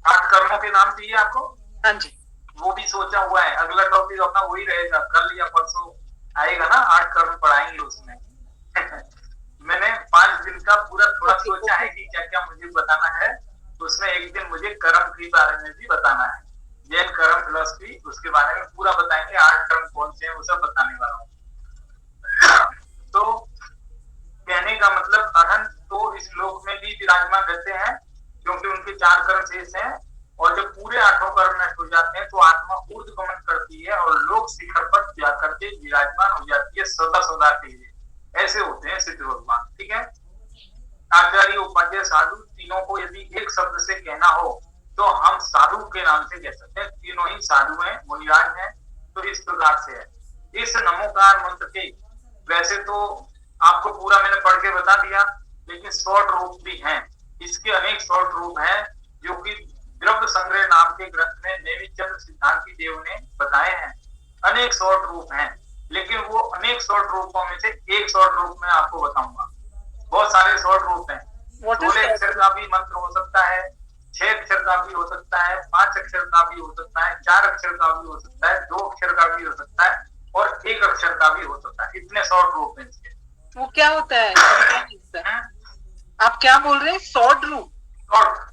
8 कर्मों के नाम चाहिए आपको? हाँ जी। वो भी सोचा हुआ है, अगला टॉपिक अपना वही रहेगा, कल या परसों आएगा ना, 8 कर्म पढ़ाएंगे उसमें। मैंने 5 दिन का पूरा थोड़ा सोचा है कि क्या क्या मुझे बताना है, उसमें एक दिन मुझे कर्म के बारे में भी बताना है, जैन कर्म फिलोसफी, उसके बारे में पूरा बताएंगे, 8 कर्म कौन से हैं वो सब बताने वाला हूँ। तो कहने का मतलब अरहंत तो इस लोक में भी विराजमान रहते हैं, क्योंकि उनके 4 कर्म शेष हैं, और जब पूरे 8 कर्म नष्ट हो जाते हैं तो आत्मा ऊर्ध्व गमन करती है और लोक शिखर पर जाकर के विराजमान हो जाती है सदा सदा के लिए। ऐसे होते हैं सिद्ध भगवान, ठीक है। आचार्य, उपाध्याय, साधु तीनों को यदि एक शब्द से कहना हो तो हम साधु के नाम से कह सकते हैं, तीनों ही साधु हैं, मुनिराज हैं। तो इस प्रकार से है। इस नमोकार मंत्र के वैसे तो आपको पूरा मैंने पढ़ के बता दिया, लेकिन शॉर्ट रूप भी हैं। इसके अनेक शॉर्ट रूप हैं जो कि द्रव्य संग्रह नाम के ग्रंथ में नेमिचंद्र सिद्धांति देव ने बताए हैं। अनेक शॉर्ट रूप हैं, लेकिन वो अनेक शॉर्ट रूपों में से एक शॉर्ट रूप में आपको बताऊंगा। बहुत सारे शॉर्ट रूप हैं। 16 अक्षर का भी मंत्र हो सकता है, 6 अक्षर का भी हो सकता है, 5 अक्षर का भी हो सकता है, 4 अक्षर का भी हो सकता है, 2 अक्षर का भी हो सकता है, और 1 अक्षर का भी हो सकता है। इतने शॉर्ट रूप हैं इसके। वो क्या होता है? आप क्या बोल रहे हैं? शॉर्ट रूप?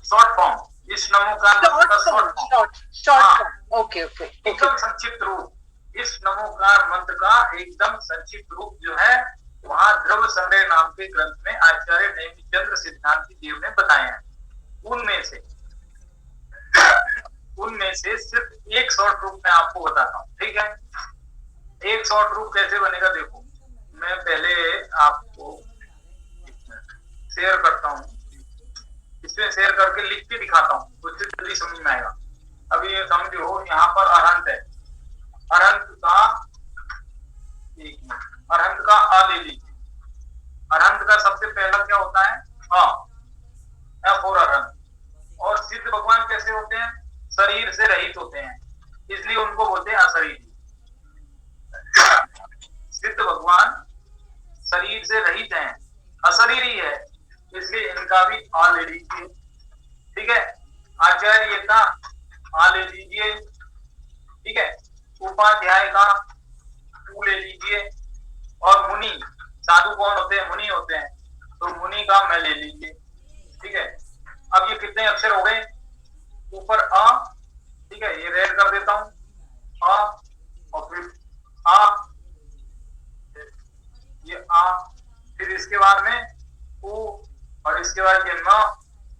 Short form. इस नमोकार मंत्र का शॉर्ट। Okay okay. एकदम संक्षिप्त रूप। इस नमोकार मंत्र का एकदम संक्षिप्त रूप जो है वहां द्रव्य संग्रह नाम के ग्रंथ में आचार्य नेमिचंद्र सिद्धांति देव ने बताए हैं। उनमें से सिर्फ एक शॉर्ट रूप मैं आपको बताता हूँ, ठीक है। एक शॉर्ट रूप कैसे बनेगा देखो, मैं पहले आपको शेयर करता हूँ, इसमें शेयर करके लिख के दिखाता हूँ, उससे जल्दी समझ में आएगा। अभी ये समझो, यहाँ पर अरहंत है, अरहंत का आ ले लीजिए। अरहंत का सबसे पहला क्या होता है? फॉर अरहंत। और सिद्ध भगवान कैसे होते हैं? शरीर से रहित होते हैं, इसलिए उनको बोलते हैं अशरीरी। सिद्ध भगवान शरीर से रहित हैं, अशरीरी है, इसलिए इनका भी आ ले लीजिए, ठीक है। आचार्य का आ ले लीजिए, ठीक है। उपाध्याय का ऊ ले लीजिए, और मुनि, साधु कौन होते हैं? मुनि होते हैं, तो मुनि का मैं ले लीजिए, ठीक है। अब ये कितने अक्षर हो गए? ऊपर आ, ठीक है, ये रेड कर देता हूं, आ, और फिर आ, ये आ, फिर इसके बाद में ऊ, और इसके बाद ये न,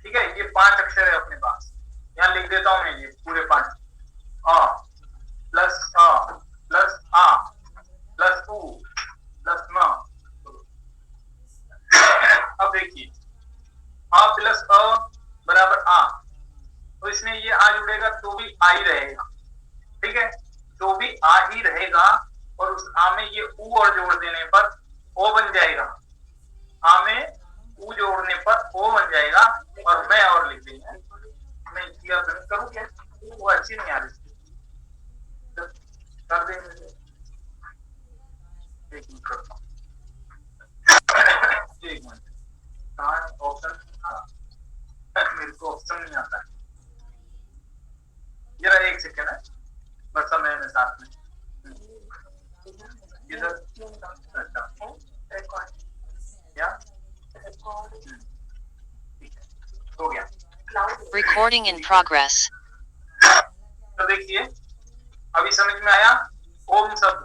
ठीक है। ये 5 अक्षर है अपने पास, यहाँ लिख देता हूं मैं ये पूरे 5। आ प्लस आ प्लस आ प्लस ऊ प्लस न। अब देखिए, आ प्लस अ बराबर आ, तो इसमें ये आ जुड़ेगा तो भी आ ही रहेगा, ठीक है, तो भी आ ही रहेगा। और उस आ में ये ऊ और जोड़ देने पर ओ बन जाएगा, आ में ऊ जोड़ने पर ओ बन जाएगा, और मैं और लिख देंगे। मैं इसकी अर्थ करूं क्या? वो अच्छी नहीं आ रही, कर देंगे। एक मिनट करता हूं, एक मिनट। कहाँ है ऑप्शन? मेरे को ऑप्शन नहीं आता है, जरा एक सेकेंड है, बस समय में साथ में इधर। अच्छा क्या हो गया? Recording in progress. तो देखिए, अभी समझ में आया। ओम शब्द,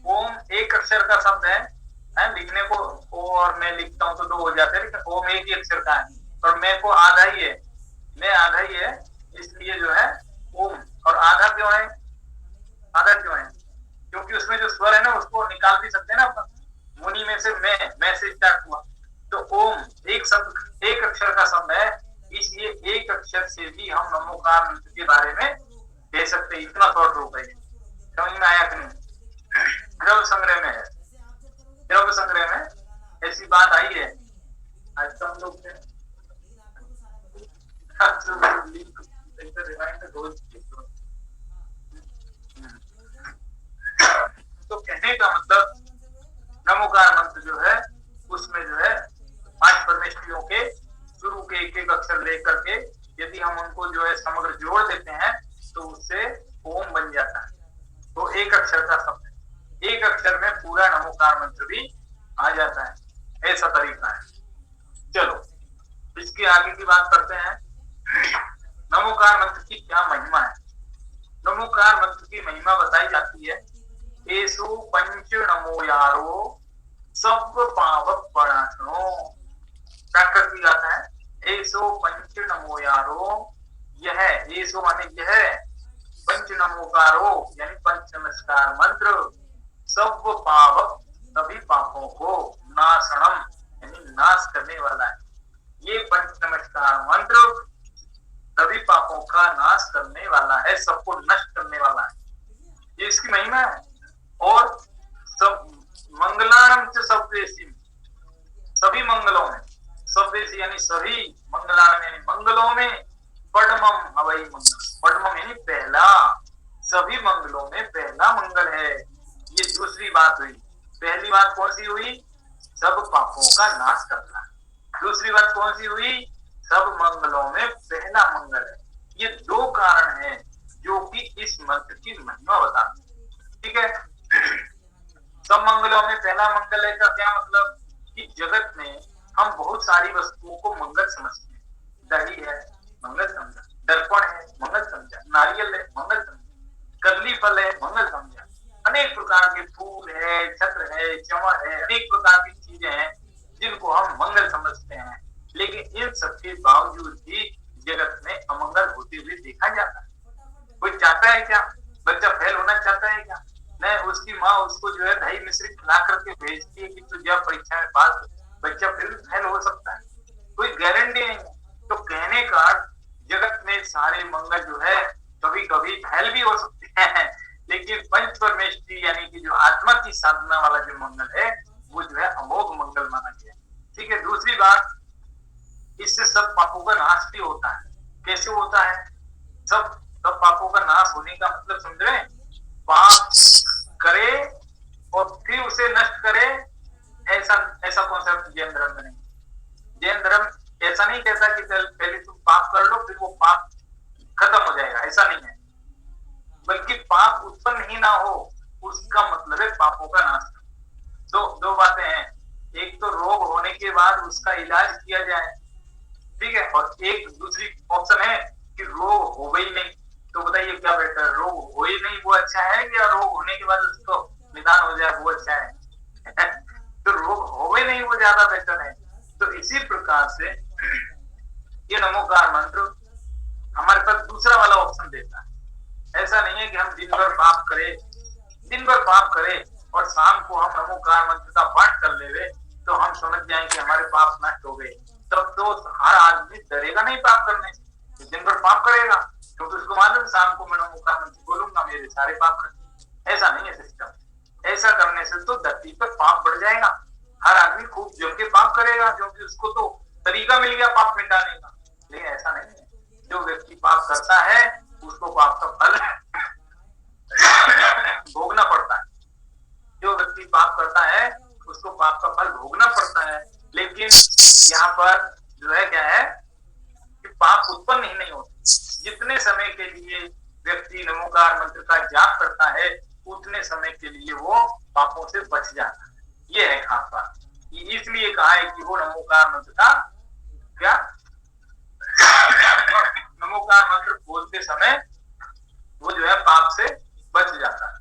ओम एक अक्षर का शब्द है, लिखने को ओ और मैं लिखता हूं तो 2 हो जाते हैं, लेकिन ओम एक ही अक्षर का है, और मैं को आधा ही है, मैं आधा ही है, इसलिए जो है ओम। और आधा क्यों है? आधा क्यों है? क्योंकि उसमें जो स्वर है ना, उसको निकाल भी सकते हैं ना। मुनि में से मैं से स्टार्ट हुआ, तो ओम एक शब्द, एक अक्षर का शब्द है, इसलिए एक अक्षर से भी हम नमोकार मंत्र के बारे में कह सकते हैं। इतना शॉर्ट रूप है, समझ में आया कि नहीं? द्रव्य संग्रह में है, द्रव्य संग्रह में ऐसी बात आई है। आज तो हम लोग तो कहने का मतलब नमोकार मंत्र जो है उसमें जो है 5 को जो है समग्र जोड़ देते हैं तो उससे ओम बन जाता है। तो एक अक्षर का शब्द, एक अक्षर में पूरा नमोकार मंत्र भी आ जाता है, ऐसा तरीका है। चलो इसके आगे की बात करते हैं। नमोकार मंत्र की क्या महिमा है? नमोकार मंत्र की महिमा बताई जाती है, एसु पंच नमो यारो सब पावक पराशनो। व्याकरण की गाथा है, एसो पंच नमो यारो, यह एसो माने यह, पंच नमोकारो यानी पंच नमस्कार मंत्र, सब पावक सभी पापों को, नाशनम यानी नाश करने वाला है। ये पंच नमस्कार मंत्र सभी पापों का नाश करने वाला है, सबको नष्ट करने वाला है, ये इसकी महिमा है। और सब मंगलानम च सब्देशी, सभी मंगलों में, सब्देशी यानी सभी, मंगलानम यानी मंगलों में, पद्मम हवई मंगल, पद्मम यानी पहला, सभी मंगलों में पहला मंगल है। ये दूसरी बात हुई। पहली बात कौन सी हुई? सब पापों का नाश करना। दूसरी बात कौन सी हुई? सब मंगलों में पहला मंगल है। ये दो कारण हैं जो कि इस मंत्र की महिमा बताते हैं। ठीक है, सब मंगलों में पहला मंगल है का क्या मतलब? कि जगत में हम बहुत सारी वस्तुओं को मंगल समझते हैं। दही है मंगल समझा, दर्पण है मंगल समझा, नारियल है मंगल समझा, कदली फल है मंगल समझा, अनेक प्रकार के फूल है, छत्र है, चमर है, अनेक प्रकार की चीजें हैं जिनको हम मंगल समझते हैं। लेकिन इन सबके बावजूद भी जगत में अमंगल होते हुए देखा जाता है। कोई चाहता है क्या बच्चा फेल होना चाहता है क्या? नहीं, उसकी माँ उसको जो है दही मिश्री खिला करके भेजती है कि तू जब परीक्षा में पास, बच्चा फिर भी फेल हो सकता है, कोई गारंटी नहीं है। तो कहने का जगत में सारे मंगल जो है कभी कभी फेल भी हो सकते हैं, लेकिन पंच परमेष्ठी यानी कि जो आत्मा की साधना वाला जो मंगल है वो जो है अमोघ मंगल माना गया। ठीक है, दूसरी बात, इससे सब पापों का नाश भी होता है। कैसे होता है? सब पापों का नाश होने का मतलब समझ रहे हैं? पाप करे और फिर उसे नष्ट करे, ऐसा कॉन्सेप्ट जैन धर्म में नहीं। जैन धर्म ऐसा नहीं कहता कि पहले तुम पाप कर लो फिर वो पाप खत्म हो जाएगा, ऐसा नहीं है। बल्कि पाप उत्पन्न ही ना हो उसका मतलब है पापों का नाश। दो बातें हैं, एक तो रोग होने के बाद उसका इलाज किया जाए, ठीक है, और एक दूसरी ऑप्शन है कि रोग हो ही नहीं। तो बताइए क्या बेटर, रोग हो ही नहीं वो अच्छा है या रोग होने के बाद उसको निदान हो जाए वो अच्छा है? तो रोग हो ही नहीं वो ज्यादा बेटर है। तो इसी प्रकार से ये नमोकार मंत्र हमारे पास दूसरा वाला ऑप्शन देता है। ऐसा नहीं है कि हम दिन भर पाप करें और शाम को हम नमोकार मंत्र का पाठ कर ले तो हम समझ जाएं कि हमारे पाप नष्ट हो गए। तब तो हर आदमी डरेगा नहीं पाप करने से, दिन भर पाप करेगा क्योंकि उसको मालूम शाम को मैं नमोकार मंत्र बोलूंगा मेरे सारे पाप करेंगे। ऐसा नहीं है सिस्टम। ऐसा करने से तो धरती पर पाप बढ़ जाएगा, हर आदमी खूब जम के पाप करेगा क्योंकि उसको तो तरीका मिल गया पाप मिटाने का। लेकिन ऐसा नहीं है, जो व्यक्ति पाप करता है उसको पाप का फल भोगना पड़ता है। जो व्यक्ति पाप करता है उसको पाप का फल भोगना पड़ता है। लेकिन यहाँ पर जो है क्या है कि पाप उत्पन्न ही नहीं होते। जितने समय के लिए व्यक्ति नमोकार मंत्र का जाप करता है उतने समय के लिए वो पापों से बच जाता है। ये है खास बात। इसलिए कहा है कि वो नमोकार मंत्र का क्या नमोकार मंत्र बोलते समय वो जो है पाप से बच जाता है।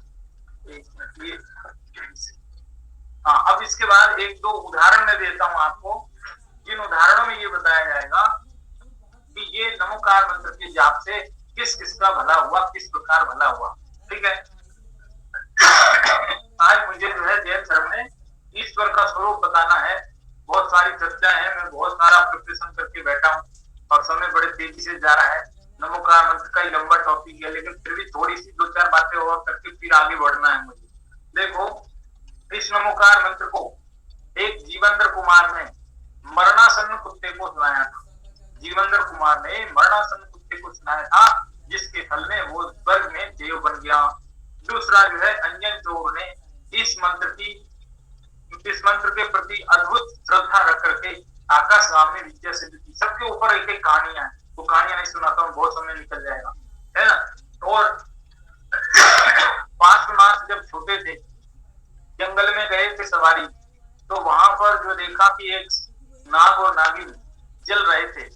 हाँ, अब इसके बाद एक दो उदाहरण मैं देता हूं आपको, जिन उदाहरणों में ये बताया जाएगा कि ये नमोकार मंत्र के जाप से किस किस का भला हुआ, किस प्रकार भला हुआ। ठीक है, आज मुझे जो है जैन धर्म में ईश्वर का स्वरूप बताना है। बहुत सारी चर्चा है, मैं बहुत सारा प्रिपरेशन करके बैठा हूँ और समय बड़े तेजी से जा रहा है। नमोकार मंत्र का ही लंबा टॉपिक है, लेकिन फिर भी थोड़ी सी दो चार बातें और करके फिर आगे बढ़ना है मुझे। देखो, इस नमोकार मंत्र को एक जीवंदर कुमार ने मरणासन्न कुत्ते को सुनाया था। जीवंदर कुमार ने मरणासन्न कुत्ते को सुनाया था, जिसके फल में वो स्वर्ग में देव बन गया। दूसरा जो है अंजन चोर ने इस मंत्र के प्रति अद्भुत श्रद्धा रख करके आकाशगामी विद्या सिद्ध की। सबके ऊपर एक एक कहानियां है, वो कहानियां नहीं सुनाता हूँ, बहुत समय निकल जाएगा, है ना। और 5 मास जब छोटे थे, जंगल में गए थे सवारी, तो वहां पर जो देखा कि एक नाग और नागिन जल रहे थे,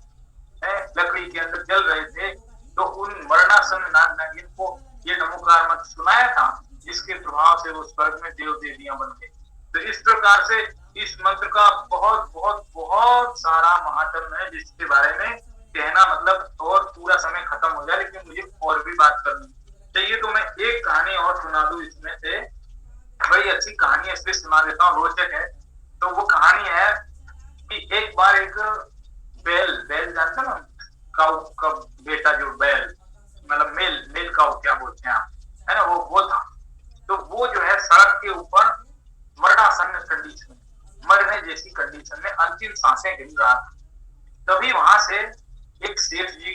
लकड़ी के अंदर जल रहे थे। तो उन मरणासन नाग नागिन को ये नमोकार मंत्र सुनाया था, जिसके प्रभाव से वो स्वर्ग में देव देवियां बन गए। तो इस प्रकार से इस मंत्र का बहुत बहुत बहुत सारा महात्म्य है, जिसके बारे में कहना मतलब और पूरा समय खत्म हो जाए, लेकिन मुझे और भी बात करनी चाहिए। तो मैं एक कहानी और सुना दूं इसमें से, बड़ी अच्छी कहानी है, इसलिए सुना देता हूँ, रोचक है। तो वो कहानी है कि एक बार एक बैल जानते ना, काऊ का बेटा, जो बैल मतलब मेल काऊ क्या बोलते हैं आप, है ना, वो था। तो वो जो है सड़क के ऊपर मरणासन कंडीशन, मरने जैसी कंडीशन में अंतिम सांसें गिन रहा था। तभी वहां से एक सेठ जी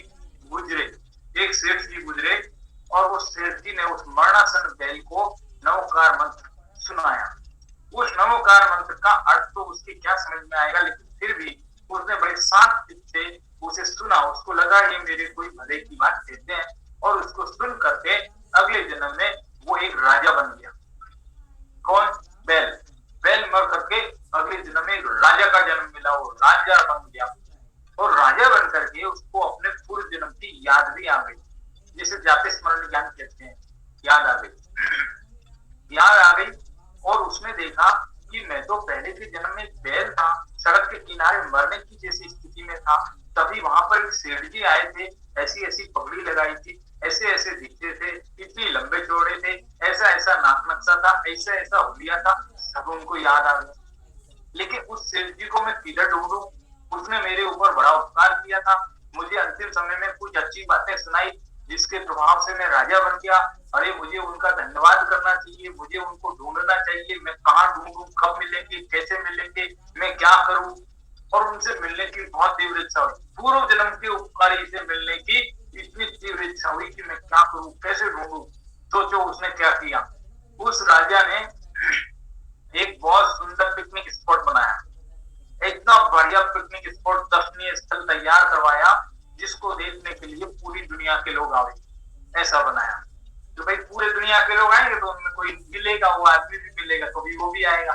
गुजरे और उस सेठ जी ने उस मरणासन बैल को नमोकार मंत्र सुनाया। उस नमोकार मंत्र का अर्थ तो उसके क्या समझ में आएगा, लेकिन फिर भी उसने बड़े शांत चित्त से उसे सुना। उसको लगा ये मेरे कोई भले की बात कहते हैं, और उसको सुन करके अगले जन्म में वो एक राजा बन गया। कौन? बैल मर करके अगले जन्म में एक राजा का जन्म मिला, वो राजा बन गया। और राजा बन करके उसको अपने पूर्व जन्म की याद भी आ गई, जिसे जाति स्मरण ज्ञान कहते हैं। याद आ गई और उसने देखा कि मैं तो पहले के जन्म में बैल था, सड़क के किनारे मरने की जैसी स्थिति में था। तभी वहां पर एक सेठ जी आए थे, ऐसी ऐसी पगड़ी लगाई थी, ऐसे ऐसे दिखते थे, इतनी लंबे चौड़े थे, ऐसा ऐसा नाक नक्शा था, ऐसा ऐसा हुलिया था। सब उनको याद आ गया। लेकिन उस सेठ जी को मैं किधर ढूंढूं? उसने मेरे ऊपर बड़ा उपकार किया था, मुझे अंतिम समय में कुछ अच्छी बातें सुनाई, जिसके प्रभाव से मैं राजा बन गया। अरे मुझे उनका धन्यवाद करना चाहिए, मुझे उनको ढूंढना चाहिए। मैं कहाँ ढूंढूं, कब मिलेंगे, कैसे मिलेंगे, मैं क्या करूं? और उनसे मिलने की बहुत तीव्र इच्छा हुई, पूर्व जन्म के उपकारी से मिलने की इतनी तीव्र इच्छा हुई कि मैं क्या करूं, कैसे ढूंढूं। सोचो उसने क्या किया। उस राजा ने एक बहुत सुंदर पिकनिक स्पॉट बनाया, इतना बढ़िया पिकनिक स्पॉट, दर्शनीय स्थल तैयार करवाया, जिसको देखने के लिए पूरी दुनिया के लोग आए। ऐसा बनाया तो भाई पूरे दुनिया के लोग आएंगे तो उनमें कोई मिलेगा, वो आदमी भी मिलेगा, कभी वो भी आएगा।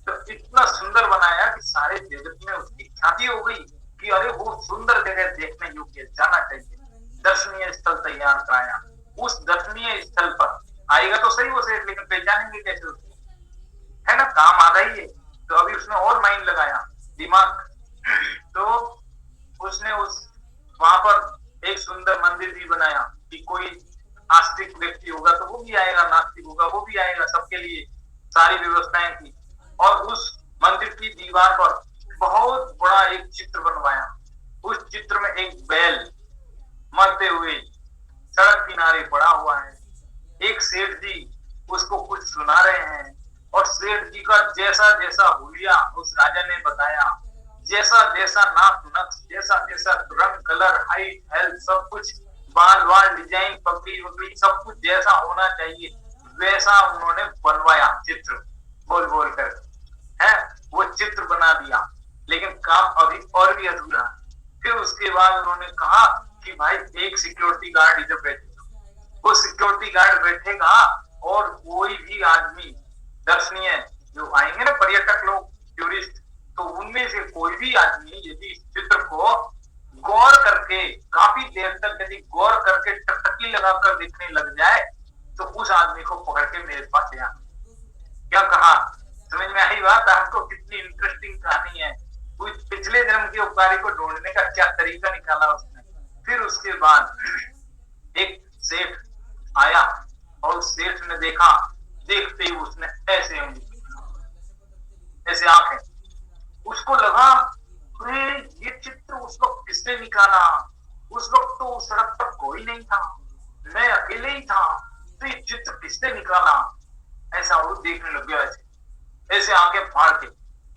तो इतना सुंदर बनाया कि सारे जगत में उसकी ख्याति हो गई कि अरे वो सुंदर जगह देखने योग्य, जाना चाहिए। दर्शनीय स्थल तैयार कराया। उस दर्शनीय स्थल पर आएगा तो सही वो सेठ, लेकिन पहचानेंगे कैसे उसको, है ना, काम आ गई है। तो अभी उसने और माइंड लगाया, दिमाग। तो उसने वहां पर एक सुंदर मंदिर भी बनाया कि कोई आस्तिक व्यक्ति होगा तो वो भी आएगा, नास्तिक होगा वो भी आएगा, सबके लिए सारी व्यवस्थाएं की। और उस मंदिर की दीवार पर बहुत बड़ा एक चित्र बनवाया। उस चित्र में एक बैल मरते हुए सड़क किनारे पड़ा हुआ है। एक सेठ जी उसको कुछ सुना रहे हैं, और सेठ जी का जैसा जैसा हुलिया उस राजा ने बताया, जैसा जैसा नाक नक्श, जैसा जैसा रंग, कलर, हाइट, हेल्थ, सब कुछ, बाल वाल, डिजाइन, पगड़ी वगड़ी, सब कुछ जैसा होना चाहिए वैसा उन्होंने बनवाया चित्र, बोल बोल कर है वो चित्र बना दिया। लेकिन काम अभी और भी अधूरा। फिर उसके बाद उन्होंने कहा कि भाई एक सिक्योरिटी गार्ड इधर बैठेगा, वो सिक्योरिटी गार्ड बैठेगा, और कोई भी आदमी दर्शनीय जो आएंगे ना, पर्यटक लोग, टूरिस्ट, तो उनमें से कोई भी आदमी यदि इस चित्र को गौर करके काफी देर तक यदि गौर करके टकटकी लगाकर देखने लग जाए तो उस आदमी को पकड़ के मेरे पास ले आना। क्या कहा? समझ में आई बात आपको? कितनी इंटरेस्टिंग कहानी है। उस पिछले जन्म के उपकारी को ढूंढने का क्या तरीका निकाला उसने। फिर उसके बाद एक सेठ आया और उस सेठ ने देखा, देखते ही उसने ऐसे आंखें, उसको लगा अरे ये चित्र उस वक्त किसने निकाला? उस वक्त तो उस सड़क पर कोई नहीं था, मैं अकेले ही था, तो ये चित्र किसने निकाला? ऐसा वो देखने लग गया, ऐसे आंखें फाड़ के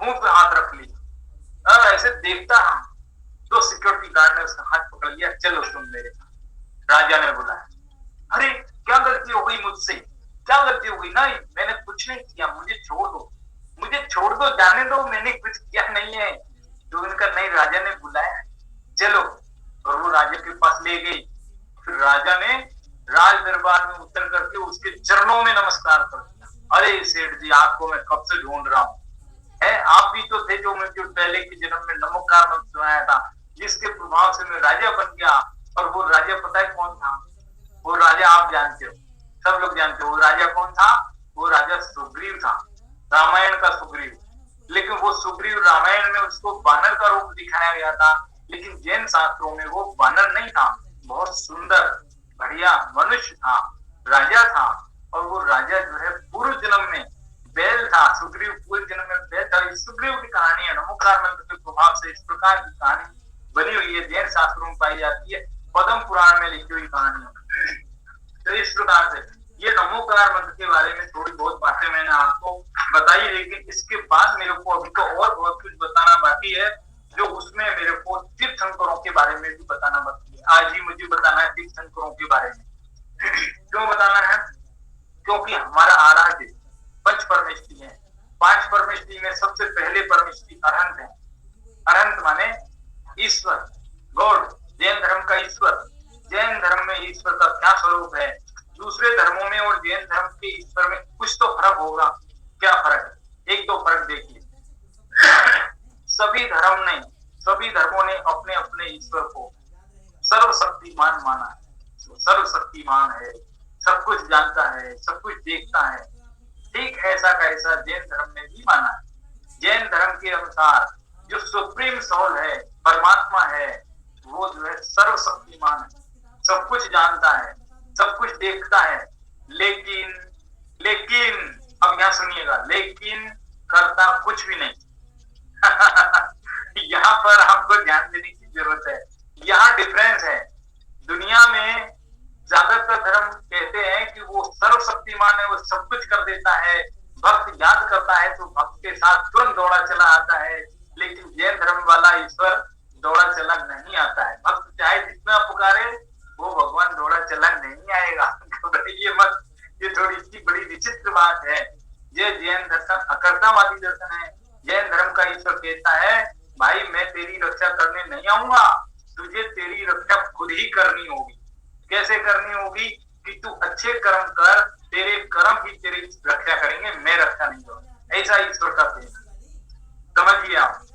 मुंह पे हाथ रख लिया और ऐसे देखता रहा। तो सिक्योरिटी गार्ड ने उसका हाथ पकड़ लिया, चलो तुम मेरे साथ। राजा ने बुलाया, अरे क्या गलती हो गई मुझसे, क्या गलती हो गई? नहीं मैंने कुछ नहीं किया, मुझे छोड़ दो, मुझे छोड़ दो, जाने दो, मैंने कुछ किया नहीं है। तो उनका नहीं, राजा ने बुलाया, चलो और वो राजा के पास ले गई। फिर राजा ने राज दरबार में उतर करके उसके चरणों में नमस्कार कर दिया। अरे सेठ जी, आपको मैं कब से ढूंढ रहा हूँ, है आप भी तो थे जो मुझे पहले के जन्म में नमोकार मंत्र सुनाया था, जिसके प्रभाव से मैं राजा बन गया। और वो राजा पता है कौन था? वो राजा आप जानते हो, सब लोग जानते हो। वो राजा कौन था? वो राजा सुग्रीव था, रामायण का सुग्रीव। लेकिन वो सुग्रीव रामायण में उसको बानर का रूप दिखाया गया था, लेकिन जैन शास्त्रों में वो बानर नहीं था, बहुत सुंदर बढ़िया मनुष्य था, राजा था। और वो राजा जो है पूर्व जन्म में बैल था, सुग्रीव पूर्व जन्म में बैल था। इस सुग्रीव की कहानी है नमोकार मंत्र के प्रभाव से इस प्रकार की कहानी बनी हुई है, जैन शास्त्रों में पाई जाती है, पद्म पुराण में लिखी हुई कहानी है। तो इस प्रकार से ये नमोकार मंत्र के बारे में थोड़ी बहुत बातें मैंने आपको बताई, लेकिन इसके बाद मेरे को अभी तो और बहुत कुछ बताना बाकी है, जो उसमें मेरे को तीर्थंकरों के बारे में भी बताना बाकी है। आज ही मुझे बताना है तीर्थंकरों के बारे में। क्यों बताना है? क्योंकि हमारा आराध्य पंच परमेष्टि है। पांच परमेष्टि में सबसे पहले परमेष्टि अरहंत है। अरहंत माने ईश्वर, गॉड, जैन धर्म का ईश्वर। जैन धर्म में ईश्वर का क्या स्वरूप है, दूसरे धर्मों में और जैन धर्म के ईश्वर में कुछ तो फर्क होगा। क्या फर्क है? एक दो फर्क देखिए। सभी धर्मों ने अपने अपने ईश्वर को सर्वशक्तिमान माना है। सर्वशक्तिमान है, सब कुछ जानता है, सब कुछ देखता है। ठीक ऐसा का ऐसा जैन धर्म ने भी माना है। जैन धर्म के अनुसार जो सुप्रीम सोल है, परमात्मा है, वो जो है सर्वशक्तिमान है, सब कुछ जानता है, सब कुछ देखता है। लेकिन अब यहाँ सुनिएगा, लेकिन करता कुछ भी नहीं। यहाँ पर आपको ध्यान देने की जरूरत है। यहाँ डिफरेंस है। दुनिया में ज्यादातर धर्म कहते हैं कि वो सर्वशक्तिमान है, वो सब कुछ कर देता है। भक्त याद करता है तो भक्त के साथ तुरंत दौड़ा चला आता है। लेकिन जैन धर्म वाला ईश्वर दौड़ा चला नहीं आता है। भक्त चाहे जितना पुकारे, वो भगवान दौड़ा चला नहीं आएगा। घबराइए मत, ये थोड़ी सी बड़ी विचित्र बात है। ये जैन दर्शन अकर्तावादी दर्शन है। जैन धर्म का ईश्वर कहता है, भाई मैं तेरी रक्षा करने नहीं आऊंगा, तुझे तेरी रक्षा खुद ही करनी होगी। कैसे करनी होगी? कि तू अच्छे कर्म कर, तेरे कर्म ही तेरी रक्षा करेंगे, मैं रक्षा नहीं करूंगा। ऐसा ईश्वर का कहना। समझिए आप।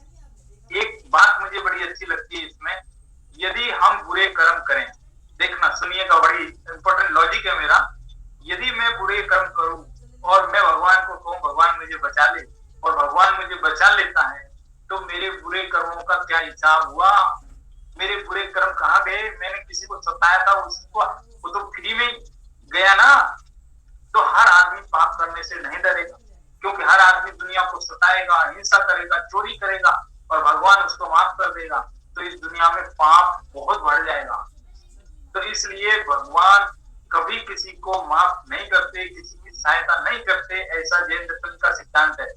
एक बात मुझे बड़ी अच्छी लगती है इसमें, यदि हम बुरे कर्म करें, देखना सुनिएगा, बड़ी इंपॉर्टेंट लॉजिक है मेरा। यदि मैं बुरे कर्म करूं और मैं भगवान को कहूं भगवान मुझे बचा ले, और भगवान मुझे बचा लेता है, तो मेरे बुरे कर्मों का क्या हिसाब हुआ? मेरे बुरे कर्म कहाँ गए? मैंने किसी को सताया था, उसको वो तो फ्री में गया ना। तो हर आदमी पाप करने से नहीं डरेगा, क्योंकि हर आदमी दुनिया को सताएगा, हिंसा करेगा, चोरी करेगा, और भगवान उसको माफ कर देगा। तो इस दुनिया में पाप बहुत बढ़ जाएगा। तो इसलिए भगवान कभी किसी को माफ नहीं करते, किसी की सहायता नहीं करते। ऐसा जैन दर्शन का सिद्धांत है।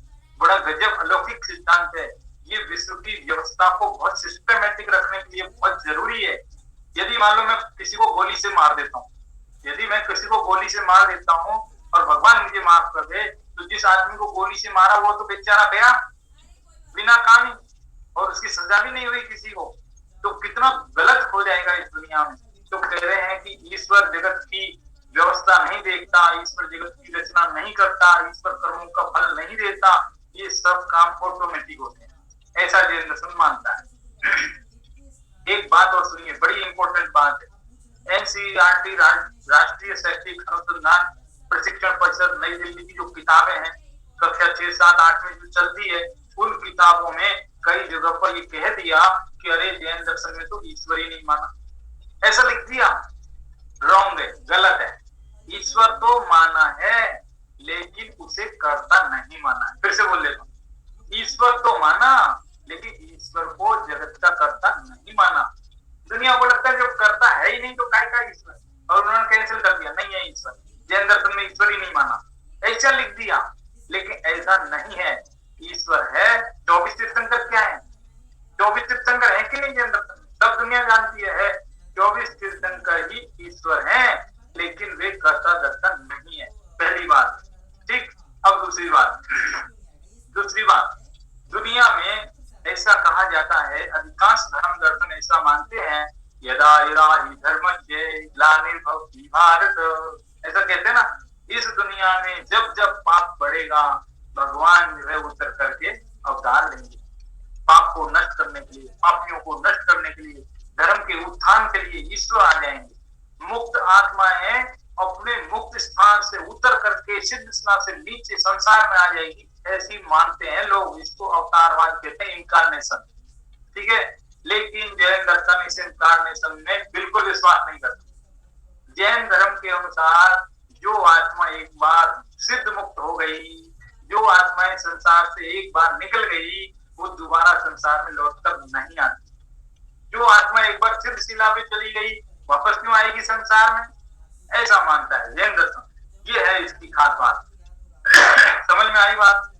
बड़ा गजब अलौकिक सिद्धांत है। ये विश्व की व्यवस्था को बहुत सिस्टमेटिक रखने के लिए बहुत जरूरी है। यदि मान लो मैं किसी को गोली से मार देता हूँ, यदि मैं किसी को गोली से मार देता हूँ और भगवान मुझे माफ कर दे, तो जिस आदमी को गोली से मारा वो तो बेचारा गया बिना काम ही, और उसकी सजा भी नहीं हुई किसी को। तो कितना गलत हो जाएगा इस दुनिया में। तो कह रहे हैं कि ईश्वर जगत की व्यवस्था नहीं देखता, ईश्वर जगत की रचना नहीं करता, ईश्वर कर्मों का फल नहीं देता, ये सब काम ऑटोमेटिक होते हैं। ऐसा जैन दर्शन मानता है। एक बात और सुनिए, बड़ी इंपॉर्टेंट बात है। एनसीईआरटी राष्ट्रीय शैक्षिक अनुसंधान प्रशिक्षण परिषद नई दिल्ली की जो किताबें हैं कक्षा 6, 7, 8 में जो चलती है, उन किताबों में कई जगह पर ये कह दिया कि अरे जैन दर्शन में तो ईश्वर ही नहीं माना, ऐसा लिख दिया। रॉन्ग है, गलत है। ईश्वर तो माना है, लेकिन उसे कर्ता नहीं माना। फिर से बोल लेता हूं, ईश्वर तो माना, लेकिन ईश्वर को जगत का कर्ता नहीं माना। दुनिया को लगता है जब कर्ता है ही नहीं तो काय का ईश्वर, और उन्होंने कैंसिल कर दिया, नहीं है ईश्वर। जैन दर्शन में ईश्वर ही नहीं माना, ऐसा लिख दिया। लेकिन ऐसा नहीं है, ईश्वर है। 24 तीर्थंकर क्या है? 24 तीर्थंकर है कि नहीं जैन दर्शन में? सब दुनिया जानती है 24 तीर्थंकर ही ईश्वर है, लेकिन वे कर्ता दर्ता नहीं है। पहली बात, ठीक। अब दूसरी बात, दुनिया में ऐसा कहा जाता है, अधिकांश धर्म दर्शन ऐसा मानते हैं कि भारत, ऐसा कहते हैं ना। इस दुनिया में जब जब पाप बढ़ेगा, भगवान जो है उतर करके अवतार लेंगे, पाप को नष्ट करने के लिए, पापियों को नष्ट करने के लिए, धर्म के उत्थान के लिए ईश्वर आ जाएंगे। मुक्त आत्माएं अपने मुक्त स्थान से उतर करके सिद्ध स्थान से नीचे संसार में आ जाएगी, ऐसी मानते हैं लोग। इसको अवतारवाद कहते हैं, इनकारनेशन। ठीक है, लेकिन जैन दर्शन इस इनकारनेशन में बिल्कुल विश्वास नहीं करते। जैन धर्म के अनुसार जो आत्मा एक बार सिद्ध मुक्त हो गई, जो आत्माएं संसार से एक बार निकल गई, वो दोबारा संसार में लौटकर नहीं आती। जो आत्मा एक बार सिद्ध शिला पे चली गई, वापस क्यों आएगी संसार में, ऐसा मानता है जैन दर्शन। ये है इसकी खास बात। समझ में आई बात।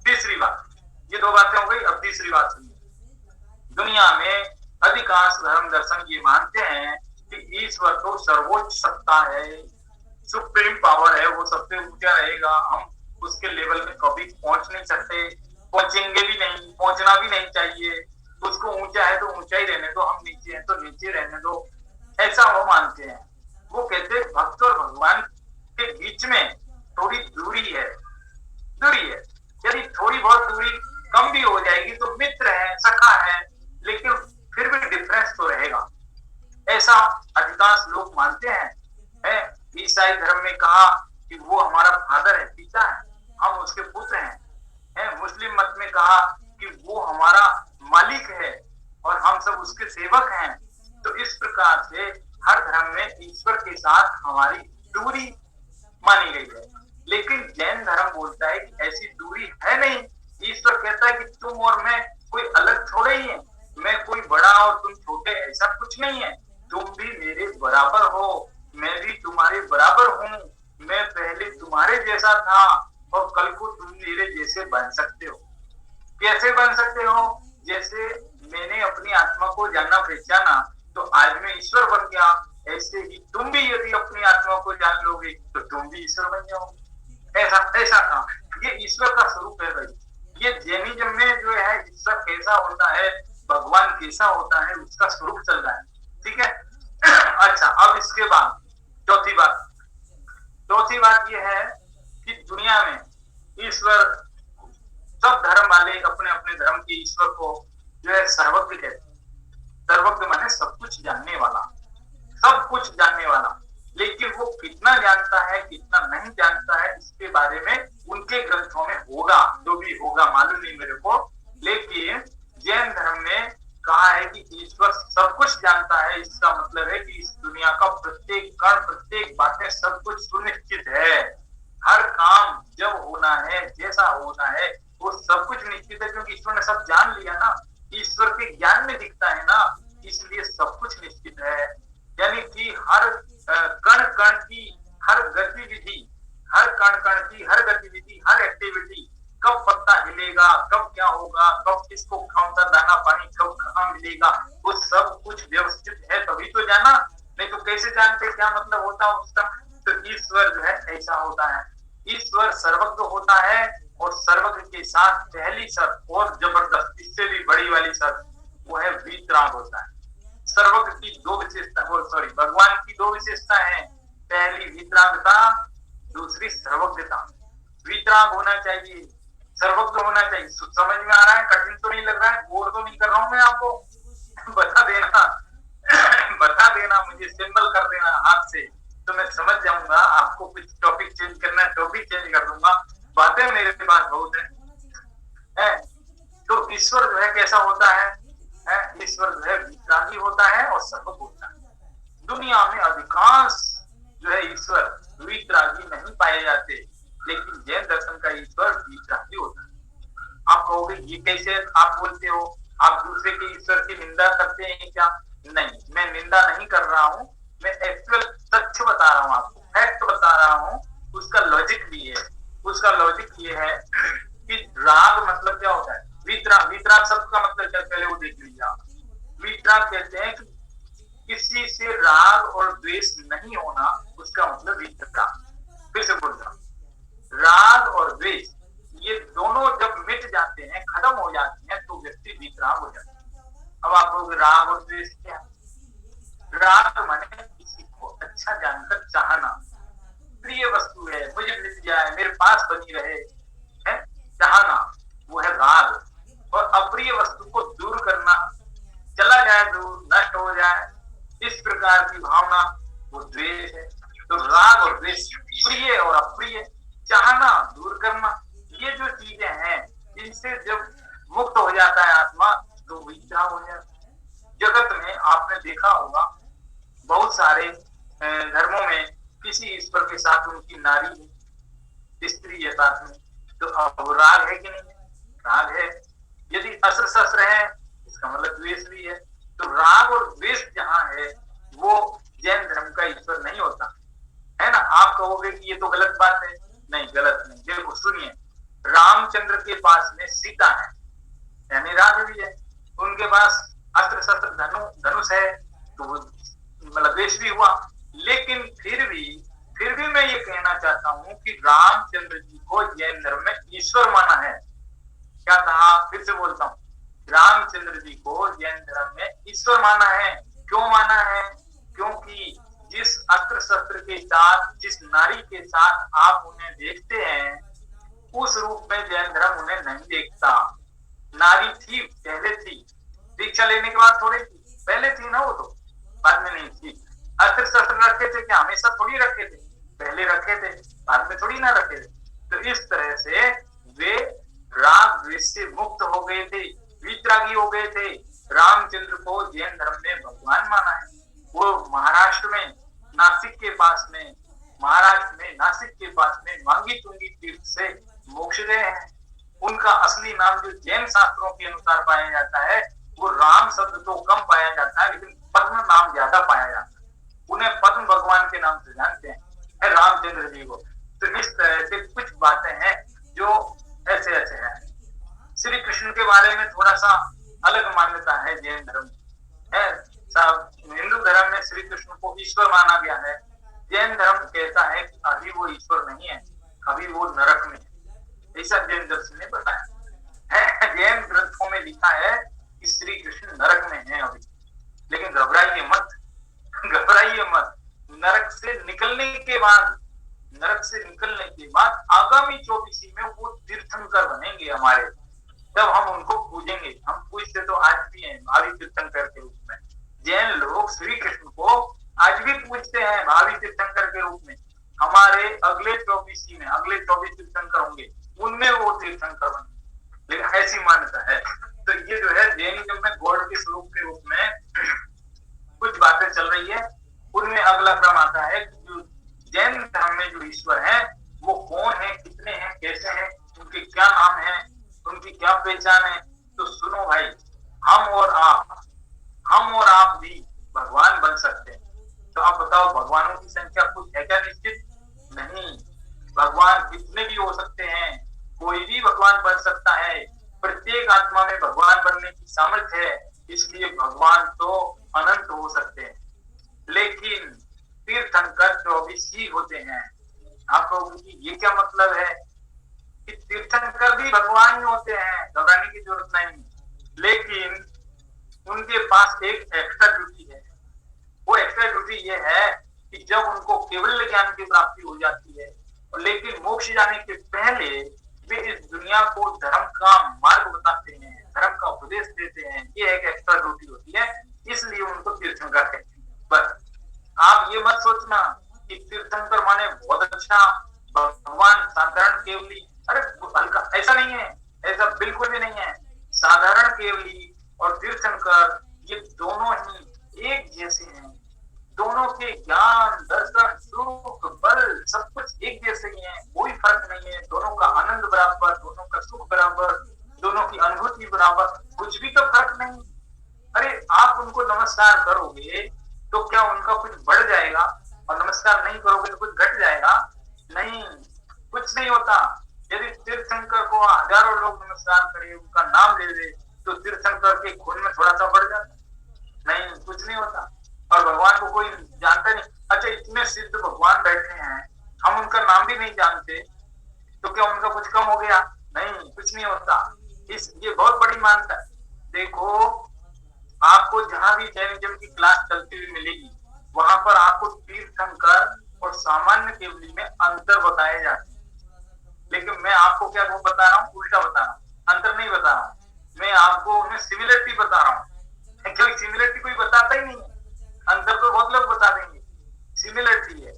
तीसरी बात, ये दो बातें हो गई, अब तीसरी बात सुनिए। दुनिया में अधिकांश धर्म दर्शन ये मानते हैं कि ईश्वर तो सर्वोच्च सत्ता है, सुप्रीम पावर है, वो सबसे ऊंचा रहेगा, हम उसके लेवल में कभी पहुंच नहीं सकते, पहुंचेंगे भी नहीं, पहुंचना भी नहीं चाहिए। उसको ऊंचा है तो ऊंचा ही रहने दो, हम नीचे हैं तो नीचे रहने दो, ऐसा वो मानते हैं। वो कहते हैं भक्त और भगवान के बीच में थोड़ी दूरी है। यदि थोड़ी बहुत दूरी कम भी हो जाएगी तो मित्र है, सखा है, लेकिन फिर भी डिफरेंस तो रहेगा, ऐसा अधिकांश लोग मानते हैं। ईसाई धर्म में कहा कि वो हमारा फादर है, पिता है, हम उसके पुत्र हैं। मुस्लिम मत में कहा कि वो हमारा मालिक है और हम सब उसके सेवक हैं। तो इस प्रकार से हर धर्म में ईश्वर के साथ हमारी दूरी मानी गई है। लेकिन जैन धर्म बोलता है कि ऐसी दूरी है नहीं। ईश्वर कहता है कि तुम और मैं कोई अलग थोड़े ही है, मैं कोई बड़ा और तुम छोटे, ऐसा कुछ नहीं है। तुम भी मेरे बराबर हो, मैं भी तुम्हारे बराबर हूँ। मैं पहले तुम्हारे जैसा था और कल को तुम मेरे जैसे बन सकते हो। कैसे बन सकते हो? जैसे मैंने अपनी आत्मा को जानना पहचाना तो आज मैं ईश्वर बन गया, ऐसे ही तुम भी यदि अपनी आत्मा को जान लोगे तो तुम भी ईश्वर बन जाओगे। ऐसा था। ये ईश्वर का स्वरूप है भाई। ये जैनिज्म में जो है ईश्वर कैसा होता है, भगवान कैसा होता है, उसका स्वरूप चल रहा है। ठीक है। अच्छा, अब इसके बाद चौथी बात ये है कि दुनिया में ईश्वर, सब धर्म वाले अपने अपने धर्म के ईश्वर को जो है सर्वज्ञ कहते हैं। सर्वज्ञ माने सब कुछ जानने वाला, सब कुछ जानने वाला। लेकिन वो कितना जानता है कितना नहीं जानता है इसके बारे में उनके ग्रंथों में होगा, जो भी होगा मालूम नहीं मेरे को। लेकिन जैन धर्म में कहा है कि ईश्वर सब कुछ जानता है। इसका मतलब है कि इस दुनिया का प्रत्येक कण, प्रत्येक बातें, सब कुछ सुनिश्चित है। हर काम जब होना है, जैसा होना है, वो सब कुछ निश्चित है, क्योंकि ईश्वर ने सब जान लिया ना। ईश्वर के ज्ञान में दिखता है ना, इसलिए सब कुछ निश्चित है। यानी कि हर कण कण की हर गतिविधि, हर कण कण की हर गतिविधि, हर एक्टिविटी, कब पत्ता हिलेगा, कब क्या होगा, कब किसको कौन सा दाना पानी कब कहाँ मिलेगा, वो सब कुछ व्यवस्थित है, तभी तो जाना। नहीं तो कैसे जानते क्या मतलब होता उसका। तो ईश्वर जो है ऐसा होता है। ईश्वर सर्वज्ञ होता है और सर्वज्ञ के साथ पहली शर्त और जबरदस्त, इससे भी बड़ी वाली शर्त, वो है वीतराग होता है। सर्वज्ञ की दो विशेषता, भगवान की दो विशेषता है। पहली वीतरागता, दूसरी सर्वज्ञता। वीतराग होना चाहिए, सर्वज्ञ होना चाहिए। समझ में आ रहा है? कठिन तो नहीं लग रहा है? बोर तो नहीं कर रहा हूं मैं आपको? बता देना मुझे, सिंबल कर देना हाथ से, तो मैं समझ जाऊंगा। आपको कुछ टॉपिक चेंज करना है, टॉपिक चेंज कर दूंगा। बातें मेरे पास बहुत है। तो ईश्वर जो है कैसा होता है? ईश्वर जो है वितरागी होता है और सर्वज्ञ होता है। दुनिया में अधिकांश जो है ईश्वर वितरागी नहीं पाए जाते, लेकिन जैन दर्शन का ईश्वर वितरागी होता है। आप कहोगे ये कैसे आप बोलते हो? आप दूसरे के ईश्वर की निंदा करते हैं क्या? नहीं, मैं निंदा नहीं कर रहा हूँ, मैं एक्चुअल तथ्य बता रहा हूँ आपको, फैक्ट बता रहा हूँ। उसका लॉजिक भी है। उसका लॉजिक ये है कि राग मतलब क्या होता है? वितराग शब्द का मतलब क्या, पहले वो देख लीजिए आप। वितराग कहते हैं कि किसी से राग और द्वेष नहीं होना, उसका मतलब वितराग। फिर से बोल रहा हूं, राग और द्वेष ये दोनों जब मिट जाते हैं, खत्म हो जाते हैं, तो व्यक्ति वितराग हो जाता है। अब आप लोग राग और द्वेष क्या? राग माने किसी को अच्छा जानकर चाह की भावना वो द्वेष है। तो राग और द्वेष, प्रिय और अप्रिय, चाहना, दूर करना, ये जो चीजें हैं इनसे जब मुक्त हो जाता है आत्मा तो विद्या हो जाता है। जगत में आपने देखा होगा बहुत सारे धर्मों में किसी ईश्वर के साथ उनकी नारी है, स्त्री है साथ में, तो अब राग है कि नहीं? राग है। यदि अस्त्र शस्त्र है इसका मतलब द्वेष भी है। तो राग और द्वेष जहां है वो जैन धर्म का ईश्वर नहीं होता है ना। आप कहोगे कि ये तो गलत बात है, नहीं गलत नहीं। देखो सुनिए, रामचंद्र के पास में सीता है यानी राग भी है, उनके पास अस्त्र शस्त्र धनुष है तो वो मतलब द्वेष भी हुआ। लेकिन फिर भी मैं ये कहना चाहता हूं कि रामचंद्र जी को जैन धर्म में ईश्वर माना है। क्या कहा? फिर से बोलता हूं, रामचंद्र जी को जैन धर्म में ईश्वर माना है। क्यों माना है? क्योंकि जिस अस्त्र शस्त्र के साथ, जिस नारी के साथ आप उन्हें देखते हैं उस रूप में जैन धर्म उन्हें नहीं देखता। नारी थी, पहले थी, दीक्षा लेने के बाद थोड़ी थी, पहले थी ना वो, तो बाद में नहीं थी। अस्त्र शस्त्र रखे थे क्या? हमेशा थोड़ी रखे थे, पहले रखे थे, बाद में थोड़ी ना रखे थे। तो इस तरह से वे राग द्वेष से मुक्त हो गए थे, वितरागी हो गए थे। रामचंद्र को जैन धर्म में भगवान माना है। वो महाराष्ट्र में नासिक के पास में, नासिक के पास में मांगी तुंगी तीर्थ से मोक्ष गए हैं। उनका असली नाम जो जैन शास्त्रों के अनुसार पाया जाता है वो राम शब्द तो कम पाया जाता है लेकिन पद्म नाम ज्यादा पाया जाता है। उन्हें पद्म भगवान के नाम से जानते हैं रामचंद्र जी को। तो इस तरह से कुछ बातें हैं जो ऐसे हैं। श्री कृष्ण के बारे में थोड़ा सा अलग मान्यता है जैन धर्म है। हिंदू धर्म में श्री कृष्ण को ईश्वर माना गया है। जैन धर्म कहता है कि अभी वो ईश्वर नहीं है, अभी वो नरक में है। ऐसा जैन दर्शन ने बताया है। जैन ग्रंथों में लिखा है कि श्री कृष्ण नरक में है अभी। लेकिन घबराइए मत, नरक से निकलने के बाद आगामी 24 में वो तीर्थंकर बनेंगे हमारे, तब हम उनको पूजेंगे। हम पूजते तो आज भी हैं भावी तीर्थंकर के रूप में। जैन लोग श्री कृष्ण को आज भी पूजते हैं भावी तीर्थंकर के रूप में। हमारे अगले 24 तीर्थंकर होंगे, उनमें वो तीर्थंकर बनेंगे। लेकिन ऐसी मान्यता है। तो ये जो है जैनिज्म में गॉड के स्वरूप के रूप में कुछ बातें चल रही है। उनमें अगला क्रम आता है कि जो जैन धर्म में जो ईश्वर है वो कौन है, कितने हैं, कैसे हैं, उनके क्या नाम है, उनकी क्या पहचान है। तो सुनो भाई, हम और आप भी भगवान बन सकते हैं। तो आप बताओ भगवानों की संख्या कुछ है क्या निश्चित? नहीं। भगवान कितने भी हो सकते हैं, कोई भी भगवान बन सकता है। प्रत्येक आत्मा में भगवान बनने की सामर्थ्य है, इसलिए भगवान तो अनंत हो सकते हैं। लेकिन तीर्थंकर 24 ही होते हैं। आप लोगों की ये क्या मतलब है कि तीर्थंकर भी भगवान ही होते हैं, घबराने की जरूरत नहीं। लेकिन उनके पास एक एक्स्ट्रा ड्यूटी है। वो एक्स्ट्रा ड्यूटी ये है कि जब उनको केवल ज्ञान की प्राप्ति हो जाती है, लेकिन मोक्ष जाने के पहले वे इस दुनिया को धर्म का मार्ग बताते हैं, धर्म का उपदेश देते हैं। ये एक एक्स्ट्रा ड्यूटी होती है, इसलिए उनको तीर्थंकर कहते हैं। बस आप ये मत सोचना कि तीर्थंकर माने बहुत अच्छा भगवान, साधारण केवली। अरे हल्का, ऐसा नहीं है, ऐसा बिल्कुल भी नहीं है। साधारण केवली और तीर्थंकर ये दोनों ही एक जैसे हैं। दोनों के ज्ञान, दर्शन, सुख, बल सब कुछ एक जैसे ही है, कोई फर्क नहीं है। दोनों का आनंद बराबर, दोनों का सुख बराबर, दोनों की अनुभूति बराबर, कुछ भी तो फर्क नहीं। अरे आप उनको नमस्कार करोगे तो क्या उनका कुछ बढ़ जाएगा, और नमस्कार नहीं करोगे तो कुछ घट जाएगा? नहीं, कुछ नहीं होता। यदि तीर्थंकर को हजारों लोग नमस्कार करें, उनका नाम ले ले, तो तीर्थंकर के खून में थोड़ा सा बढ़ जाता? नहीं, कुछ नहीं होता। और भगवान को कोई जानता नहीं। अच्छा, इतने सिद्ध भगवान बैठे हैं, हम उनका नाम भी नहीं जानते, तो क्या उनका कुछ कम हो गया? नहीं, कुछ नहीं होता। ये बहुत बड़ी मान्यता है। देखो, आपको जहां भी जैनिज्म की क्लास चलती हुई मिलेगी, वहां पर आपको तीर्थंकर और सामान्य केवली में अंतर बताए जाते हैं। लेकिन मैं आपको क्या बता रहा हूँ? उल्टा बता रहा हूँ, अंतर नहीं बता रहा हूँ। मैं आपको उनमें सिमिलरिटी बता रहा हूँ, क्योंकि सिमिलरिटी कोई बताता ही नहीं है। अंतर तो बहुत लोग बता देंगे, सिमिलरिटी है।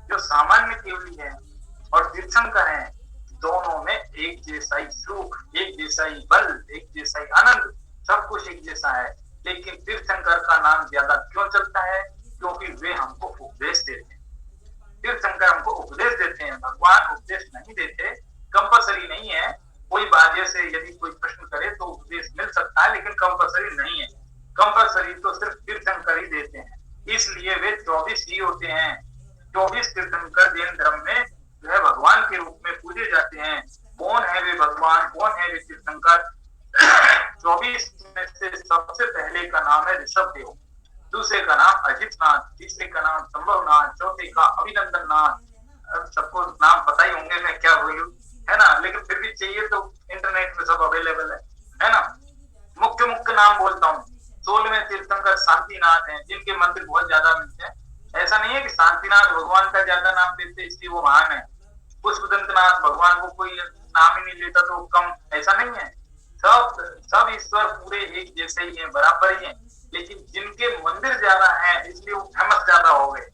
जो सामान्य केवली है और तीर्थंकर है, दोनों में एक जैसा ही सुख, एक जैसा ही बल, एक जैसा ही आनंद, सब कुछ एक जैसा है। लेकिन तीर्थंकर का नाम ज्यादा क्यों चलता है? क्योंकि वे हमको उपदेश देते हैं। तीर्थंकर हमको उपदेश देते हैं, भगवान उपदेश नहीं देते, कंपल्सरी नहीं है। कोई बाजे से यदि कोई प्रश्न करे तो उपदेश मिल सकता है, लेकिन कंपल्सरी नहीं है। कंपल्सरी तो सिर्फ तीर्थंकर ही देते हैं, इसलिए वे 24 ही होते हैं। 24 तीर्थंकर जैन धर्म में जो है भगवान के रूप में पूजे जाते हैं। कौन है वे भगवान, कौन है वे तीर्थंकर? 24 में से सबसे पहले का नाम है ऋषभ देव, दूसरे का नाम अजित नाथ, तीसरे का नाम संभवनाथ, चौथे का अभिनंदन नाथ। सबको नाम पता ही होंगे मैं क्या बोलूं, है ना, लेकिन फिर भी चाहिए तो इंटरनेट में सब अवेलेबल है ना। मुख्य मुख्य नाम बोलता हूँ। 16वें तीर्थंकर शांतिनाथ हैं, जिनके मंदिर बहुत ज्यादा मिलते हैं। ऐसा नहीं है कि शांतिनाथ भगवान का ज्यादा नाम लेते इसलिए वो महान है, पुष्पदंतनाथ भगवान को कोई नाम ही नहीं लेता तो कम, ऐसा नहीं है। सब ईश्वर पूरे एक जैसे ही हैं, बराबर ही हैं, लेकिन जिनके मंदिर ज्यादा हैं इसलिए वो फेमस ज्यादा हो गए।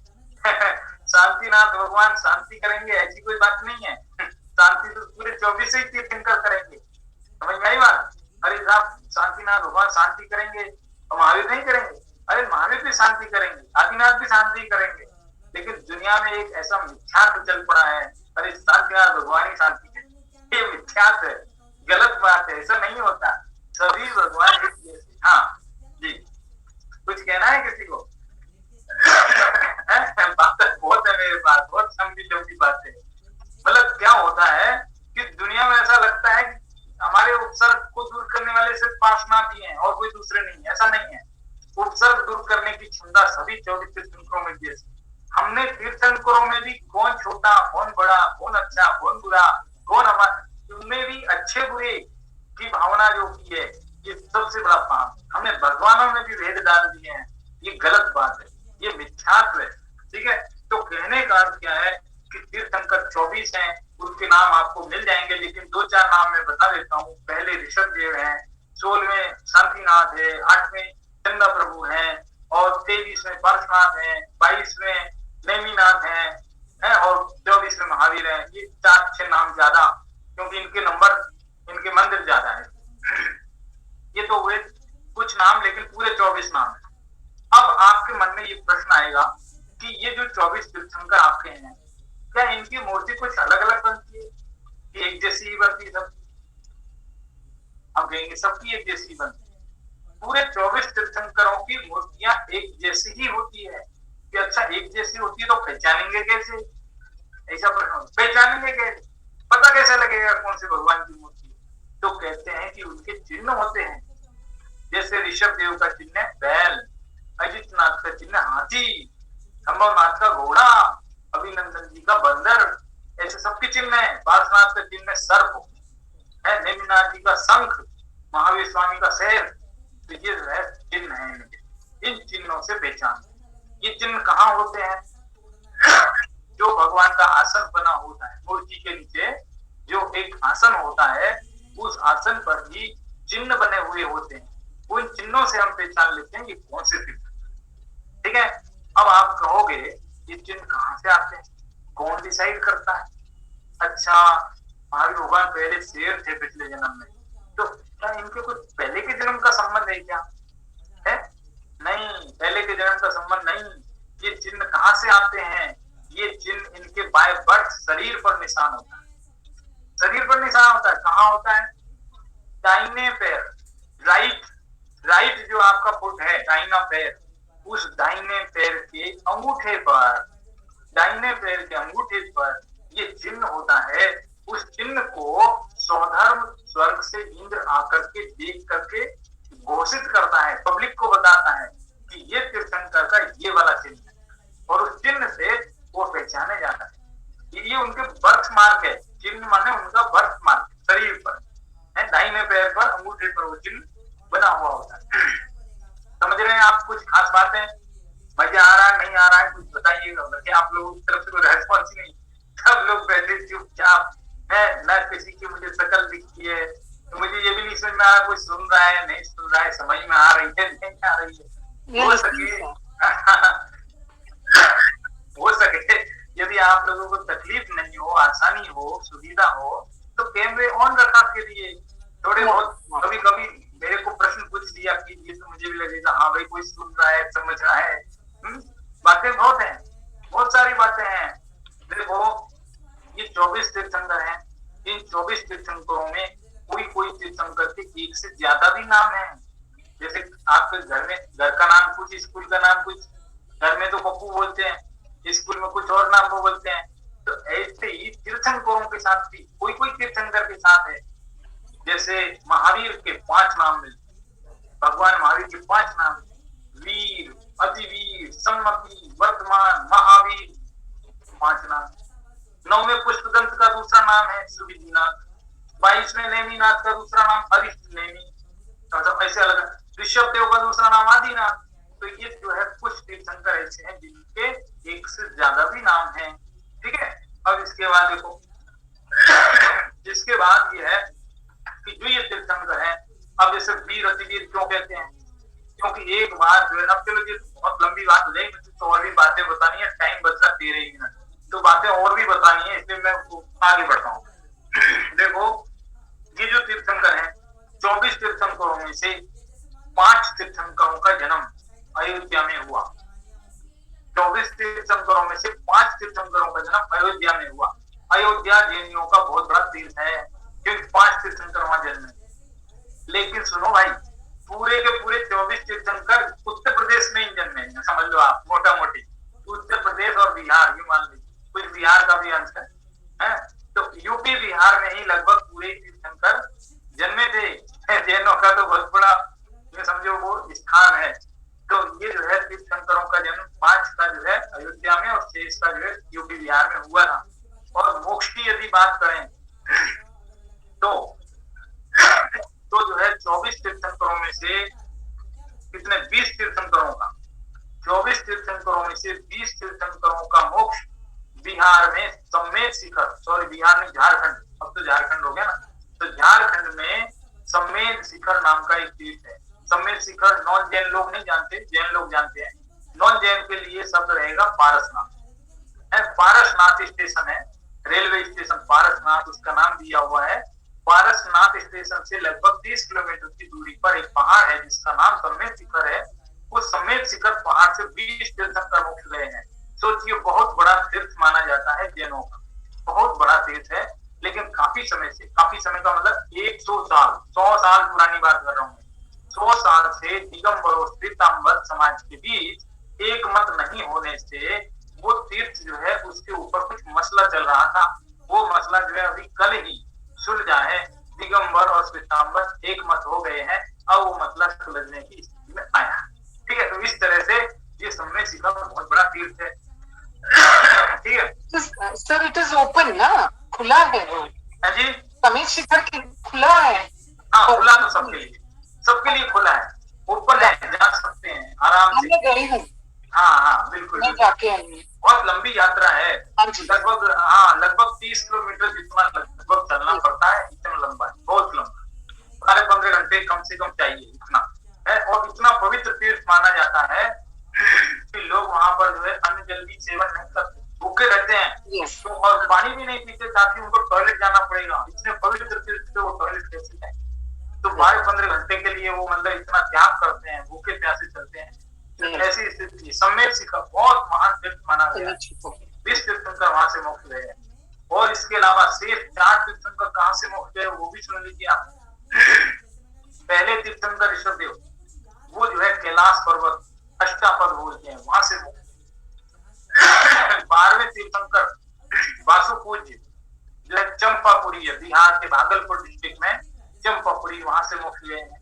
शांतिनाथ भगवान शांति करेंगे ऐसी कोई बात नहीं है, शांति तो पूरे 24 ही तीर्थंकर करेंगे। समझ में आई बात? अरे साहब शांतिनाथ भगवान शांति करेंगे तो महावीर नहीं करेंगे? अरे महावीर भी शांति करेंगे, आदिनाथ भी शांति करेंगे, लेकिन दुनिया में एक ऐसा मिथ्यात्व चल पड़ा है, अरे शांतिनाथ भगवान ही शांति करेंगे। ये मिथ्यात्व है, गलत बात है, ऐसा नहीं होता। सभी भगवान एक जैसे। हाँ जी, कुछ कहना है किसी को? बात बहुत है मेरे पास, बहुत लंबी लंबी बातें। मतलब क्या होता है कि दुनिया में ऐसा लगता है कि हमारे उपसर्ग को दूर करने वाले सिर्फ पार्श्वनाथ ही हैं और कोई दूसरे नहीं, ऐसा नहीं है। उपसर्ग दूर करने की क्षमता सभी 24 तीर्थंकरों में भी है। हमने तीर्थंकरों में भी कौन छोटा, कौन बड़ा, कौन अच्छा, कौन बुरा, कौन हमारा, उनमें भी अच्छे बुरे की भावना जो की है, ये सबसे बड़ा पाप। हमने भगवानों में भी भेद डाल दिए हैं, ये गलत बात है, ये मिथ्यात्व है। ठीक है, तो कहने का अर्थ क्या है कि तीर्थंकर 24 हैं, उनके नाम आपको मिल जाएंगे, लेकिन 2-4 नाम मैं बता देता हूँ। पहले ऋषभ देव हैं, 16वें शांतिनाथ है, 8वें चंदा प्रभु हैं, और 23वें पार्श्वनाथ हैं, 22वें नेमिनाथ हैं, और 24वें महावीर हैं। ये 4-6 नाम ज्यादा, क्योंकि इनके नंबर, इनके मंदिर ज्यादा है। ये तो हुए कुछ नाम, लेकिन पूरे 24 नाम है। अब आपके मन में ये प्रश्न आएगा कि ये जो 24 तीर्थंकर आपके हैं, क्या इनकी मूर्ति कुछ अलग अलग बनती है कि एक जैसी ही बनती है सब? हम कहेंगे सबकी एक जैसी बनती है। पूरे 24 तीर्थंकरों की मूर्तियां एक जैसी ही होती है कि अच्छा एक जैसी होती है तो पहचानेंगे कैसे? ऐसा प्रश्न, पहचानेंगे कैसे, पता कैसे लगेगा कौन से भगवान की मूर्ति? तो कहते हैं कि उनके चिन्ह होते हैं। जैसे ऋषभ देव का चिन्ह है बैल, अजितनाथ का चिन्ह हाथी, संभवनाथ का घोड़ा, अभिनंदन जी का बंदर, ऐसे सबके चिन्ह है। पार्श्वनाथ का चिन्ह है सर्प है, नेमिनाथ जी का शंख, महावीर स्वामी का शेर। तो ये जो है चिन्ह है इनके, इन चिन्हों से पहचान। ये चिन्ह कहाँ होते हैं? जो भगवान का आसन बना होता है मूर्ति के नीचे, जो एक आसन होता है, उस आसन पर ही चिन्ह बने हुए होते हैं। उन चिन्हों से हम पहचान लेते हैं कि कौन से तीर्थ। ठीक है, अब आप कहोगे ये चिन्ह कहाँ से आते हैं, कौन डिसाइड करता है? अच्छा, महावीर भगवान पहले शेर थे पिछले जन्म में, तो क्या इनके कुछ पहले के जन्म का संबंध है क्या? है नहीं, पहले के जन्म का संबंध नहीं। ये चिन्ह कहाँ से आते हैं? ये चिन्ह इनके बाय बर्थ शरीर पर निशान होता है। शरीर पर निशान होता है, कहाँ होता है? दाहिने पैर, राइट जो आपका फुट है, दाहिना पैर, उस दाहिने पैर के अंगूठे पर, दाहिने पैर के अंगूठे पर ये चिन्ह होता है। उस चिन्ह को स्वधर्म स्वर्ग से इंद्र आकर के देख करके घोषित करता है, पब्लिक को बताता है कि ये तीर्थंकर का ये वाला चिन्ह है, और उस चिन्ह से वो पहचाने जाता है। ये उनके बर्थ मार्क है। चिन्ह माने उनका बर्थ मार्क, शरीर पर है, दाहिने पैर पर अंगूठे पर वो चिन्ह बना हुआ होता है। समझ रहे हैं आप? कुछ खास बातें मजा आ रहा है, नहीं आ रहा है, कुछ बताइएगा। वैसे आप लोगों की तरफ से कोई रेस्पॉन्स ही नहीं, सब लोग बैठे चुपचाप है ना, किसी की मुझे शकल दिखती है, तो मुझे ये भी नहीं समझ में आ रहा कोई सुन रहा है नहीं सुन रहा है, समझ में आ रही है नहीं आ रही है। हो सके हो सके यदि आप लोगों को तकलीफ नहीं हो, आसानी हो, सुविधा हो, तो कैमरे ऑन रखा कीजिए। थोड़े बहुत कभी कभी मेरे को प्रश्न पूछ लिया कीजिए तो मुझे भी लगेगा हाँ भाई कोई सुन रहा है, समझ रहा है। बातें बहुत हैं, बहुत सारी बातें हैं। देखो ये 24 तीर्थंकर हैं, इन 24 तीर्थंकरों में कोई कोई तीर्थंकर के एक से ज्यादा भी नाम है। जैसे आपके घर में, घर का नाम कुछ, स्कूल का नाम कुछ, घर में तो पप्पू बोलते हैं, स्कूल में कुछ और नाम वो बोलते हैं। तो ऐसे ही तीर्थंकरों के साथ भी कोई कोई तीर्थंकर के साथ है। जैसे महावीर के 5 नाम मिलते हैं, भगवान महावीर के 5 नाम, वीर, अतिवीर, सम्मति, वर्तमान, महावीर, 5 नाम। 9वें पुष्पदंत का दूसरा नाम है सुविधिनाथ, 22वें नेमिनाथ का दूसरा नाम अरिष्ट नेमि, ऐसे अलग। ऋषभ देव का दूसरा नाम आदिनाथ। तो ये जो है कुछ तीर्थंकर ऐसे हैं जिनके एक से ज्यादा भी नाम है। ठीक है, अब इसके बाद देखो, इसके बाद ये है कि जो ये तीर्थंकर है, अब जैसे वीर अतिवीर क्यों कहते हैं, क्योंकि एक बार जो है, अब चलो ये बहुत लंबी बात हो जाएगी तो और भी बातें बतानी है, टाइम बचा 13 मिनट, तो बातें और भी बतानी है, इसलिए मैं आगे बढ़ता हूँ। देखो ये जो तीर्थंकर है, 24 तीर्थंकरों में से 5 तीर्थंकरों का जन्म अयोध्या में हुआ। 24 तीर्थंकरों में से 5 तीर्थंकरों का जन्म अयोध्या में हुआ। अयोध्या जैनियों का बहुत बड़ा तीर्थ है, क्योंकि 5 तीर्थंकर वहां जन्मे। लेकिन सुनो भाई, पूरे के पूरे 24 तीर्थंकर उत्तर प्रदेश में ही जन्मे हैं, समझ लो आप, मोटा मोटी उत्तर प्रदेश और बिहार, ये मान लीजिए कुछ बिहार का भी अंश है। तो यूपी बिहार में ही लगभग पूरे तीर्थंकर जन्मे थे। जैनों का तो बहुत बड़ा ये समझो वो स्थान है। तो ये जो है तीर्थंकरों का जन्म 5 का जो है अयोध्या में और 6 का जो है यूपी बिहार में हुआ था। और मोक्ष की यदि बात करें तो जो है 24 तीर्थंकरों में से कितने, 20 तीर्थंकरों का, 24 तीर्थंकरों में से 20 तीर्थंकरों का मोक्ष बिहार में सम्मेद शिखर, सॉरी बिहार में झारखंड, अब तो झारखंड हो गया ना, तो झारखंड में सम्मेद शिखर नाम का एक तीर्थ है। सम्मेद शिखर नॉन जैन लोग नहीं जानते, जैन लोग जानते हैं। नॉन जैन के लिए शब्द रहेगा पारसनाथ। पारसनाथ स्टेशन है, रेलवे स्टेशन पारसनाथ उसका नाम दिया हुआ है। पारसनाथ स्टेशन से लगभग 30 किलोमीटर की दूरी पर एक पहाड़ है जिसका नाम सम्मेद शिखर है। उस सम्मेद शिखर पहाड़ से 20 तीर्थंकर मोक्ष गए हैं। सोचिए, बहुत बड़ा तीर्थ माना जाता है जैनों का, बहुत बड़ा तीर्थ है। लेकिन काफी समय से, काफी समय का मतलब 100 साल, 100 साल पुरानी बात कर रहा हूँ, 100 साल से दिगंबर और श्वेतांबर समाज के बीच एक मत नहीं होने से वो तीर्थ जो है उसके ऊपर कुछ मसला चल रहा था। वो मसला जो है अभी कल ही सुलझा है, दिगंबर और श्वेतांबर एक मत हो गए हैं, अब वो मसला सुलझने की स्थिति में आया। ठीक है, तो इस तरह से ये सम्मेद शिखर बहुत बड़ा तीर्थ है। ठीक है सर, इट इज ओपन ना, खुला है वो जी, सम्मेद शिखर की खुला है। हाँ खुला तो सबके लिए खुला है, ऊपर जा सकते हैं आराम से। मैं गई हूँ, हाँ बिल्कुल, मैं जाके आई हूँ। बहुत लंबी यात्रा है, लगभग 30 किलोमीटर जितना लगभग चलना पड़ता है, इतना लंबा है, बहुत लंबा, 12-15 घंटे कम से कम चाहिए, इतना है। और इतना पवित्र तीर्थ माना जाता है कि लोग वहां पर जो है अन्न जल भी सेवन नहीं करते, भूखे रहते हैं तो, और पानी भी नहीं पीते ताकि उनको टॉयलेट जाना पड़ेगा। इतने पवित्र तीर्थ से वो टॉयलेट कैसे जाए, तो 12-15 घंटे के लिए वो मतलब इतना त्याग करते हैं, भूखे प्यासे चलते हैं। ऐसी स्थिति, सम्मेद शिखर बहुत महान तीर्थ माना गया, 20 तीर्थंकर वहां से मोक्ष गए हैं। और इसके अलावा शेष 4 तीर्थंकर कहाँ से मोक्ष गए वो भी सुन लीजिए आप। पहले तीर्थंकर ऋषभ देव, वो जो है कैलाश पर्वत अष्टापद बोलते हैं, वहां से मोक्ष। 12वें तीर्थंकर वासुपूज्य जो है चंपापुरी है, बिहार के भागलपुर डिस्ट्रिक्ट में चंपापुरी, वहां से मोक्ष गए हैं।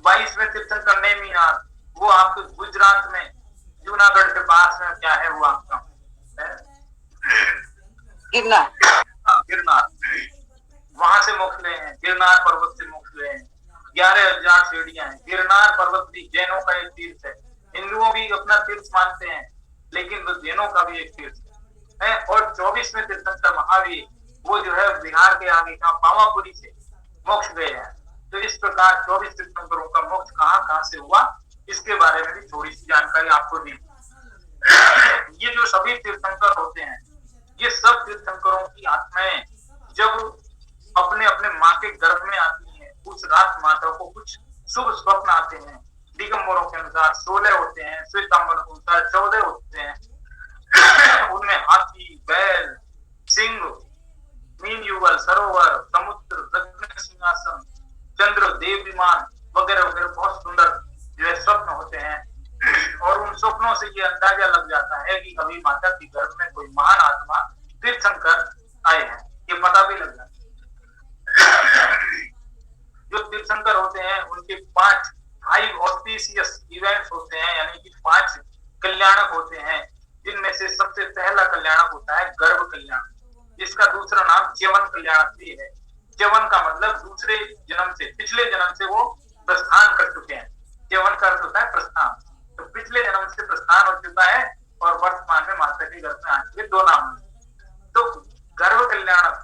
22वें तीर्थंकर नेमिनाथ, वो आपके गुजरात में जूनागढ़ के पास में क्या है वो आपका गिरनार, गिरनार, वहां से मोक्ष गए हैं। गिरनार पर्वत से मोक्ष गए हैं। 11,000 सीढ़ियां हैं। गिरनार पर्वत भी जैनों का एक तीर्थ है, हिंदुओं भी अपना तीर्थ मानते हैं, लेकिन वो जैनों का भी एक तीर्थ है। और 24वें तीर्थंकर महावीर, वो जो है बिहार के आगे का पावापुरी से मोक्ष गए हैं। तो इस प्रकार 24 तीर्थंकरों का मोक्ष कहाँ कहाँ से हुआ, इसके बारे में भी थोड़ी सी जानकारी आपको दी। ये जो सभी तीर्थंकर होते हैं, ये सब तीर्थंकरों की आत्माएं जब अपने अपने माँ के गर्भ में आती हैं, उस रात माता को कुछ शुभ स्वप्न आते हैं। दिगंबरों के अनुसार 16 होते हैं, श्वेतांबरों के अनुसार 14 होते हैं। उनमें हाथी, बैल, सिंह, मीन युगल, सरोवर, समुद्र, रत्न सिंहासन, चंद्र, देव विमान वगैरह वगैरह बहुत सुंदर जो है स्वप्न होते हैं। और उन स्वप्नों से ये अंदाजा लग जाता है कि अभी माता के गर्भ में कोई महान आत्मा तीर्थंकर आए हैं, ये पता भी लग जाता है। जो तीर्थंकर होते हैं उनके 5 ऑस्पिशियस इवेंट्स होते हैं, यानी कि 5 कल्याणक होते हैं, जिनमें से सबसे पहला कल्याणक होता है गर्भ कल्याण, जिसका दूसरा नाम च्यवन कल्याणक भी है। च्यवन का मतलब दूसरे जन्म से, पिछले जन्म से वो प्रस्थान कर चुके हैं। च्यवन का अर्थ होता है प्रस्थान, तो पिछले जन्म से प्रस्थान हो चुका है और वर्तमान में माता के गर्भ में आ चुके, 2 नाम। तो गर्भ कल्याणक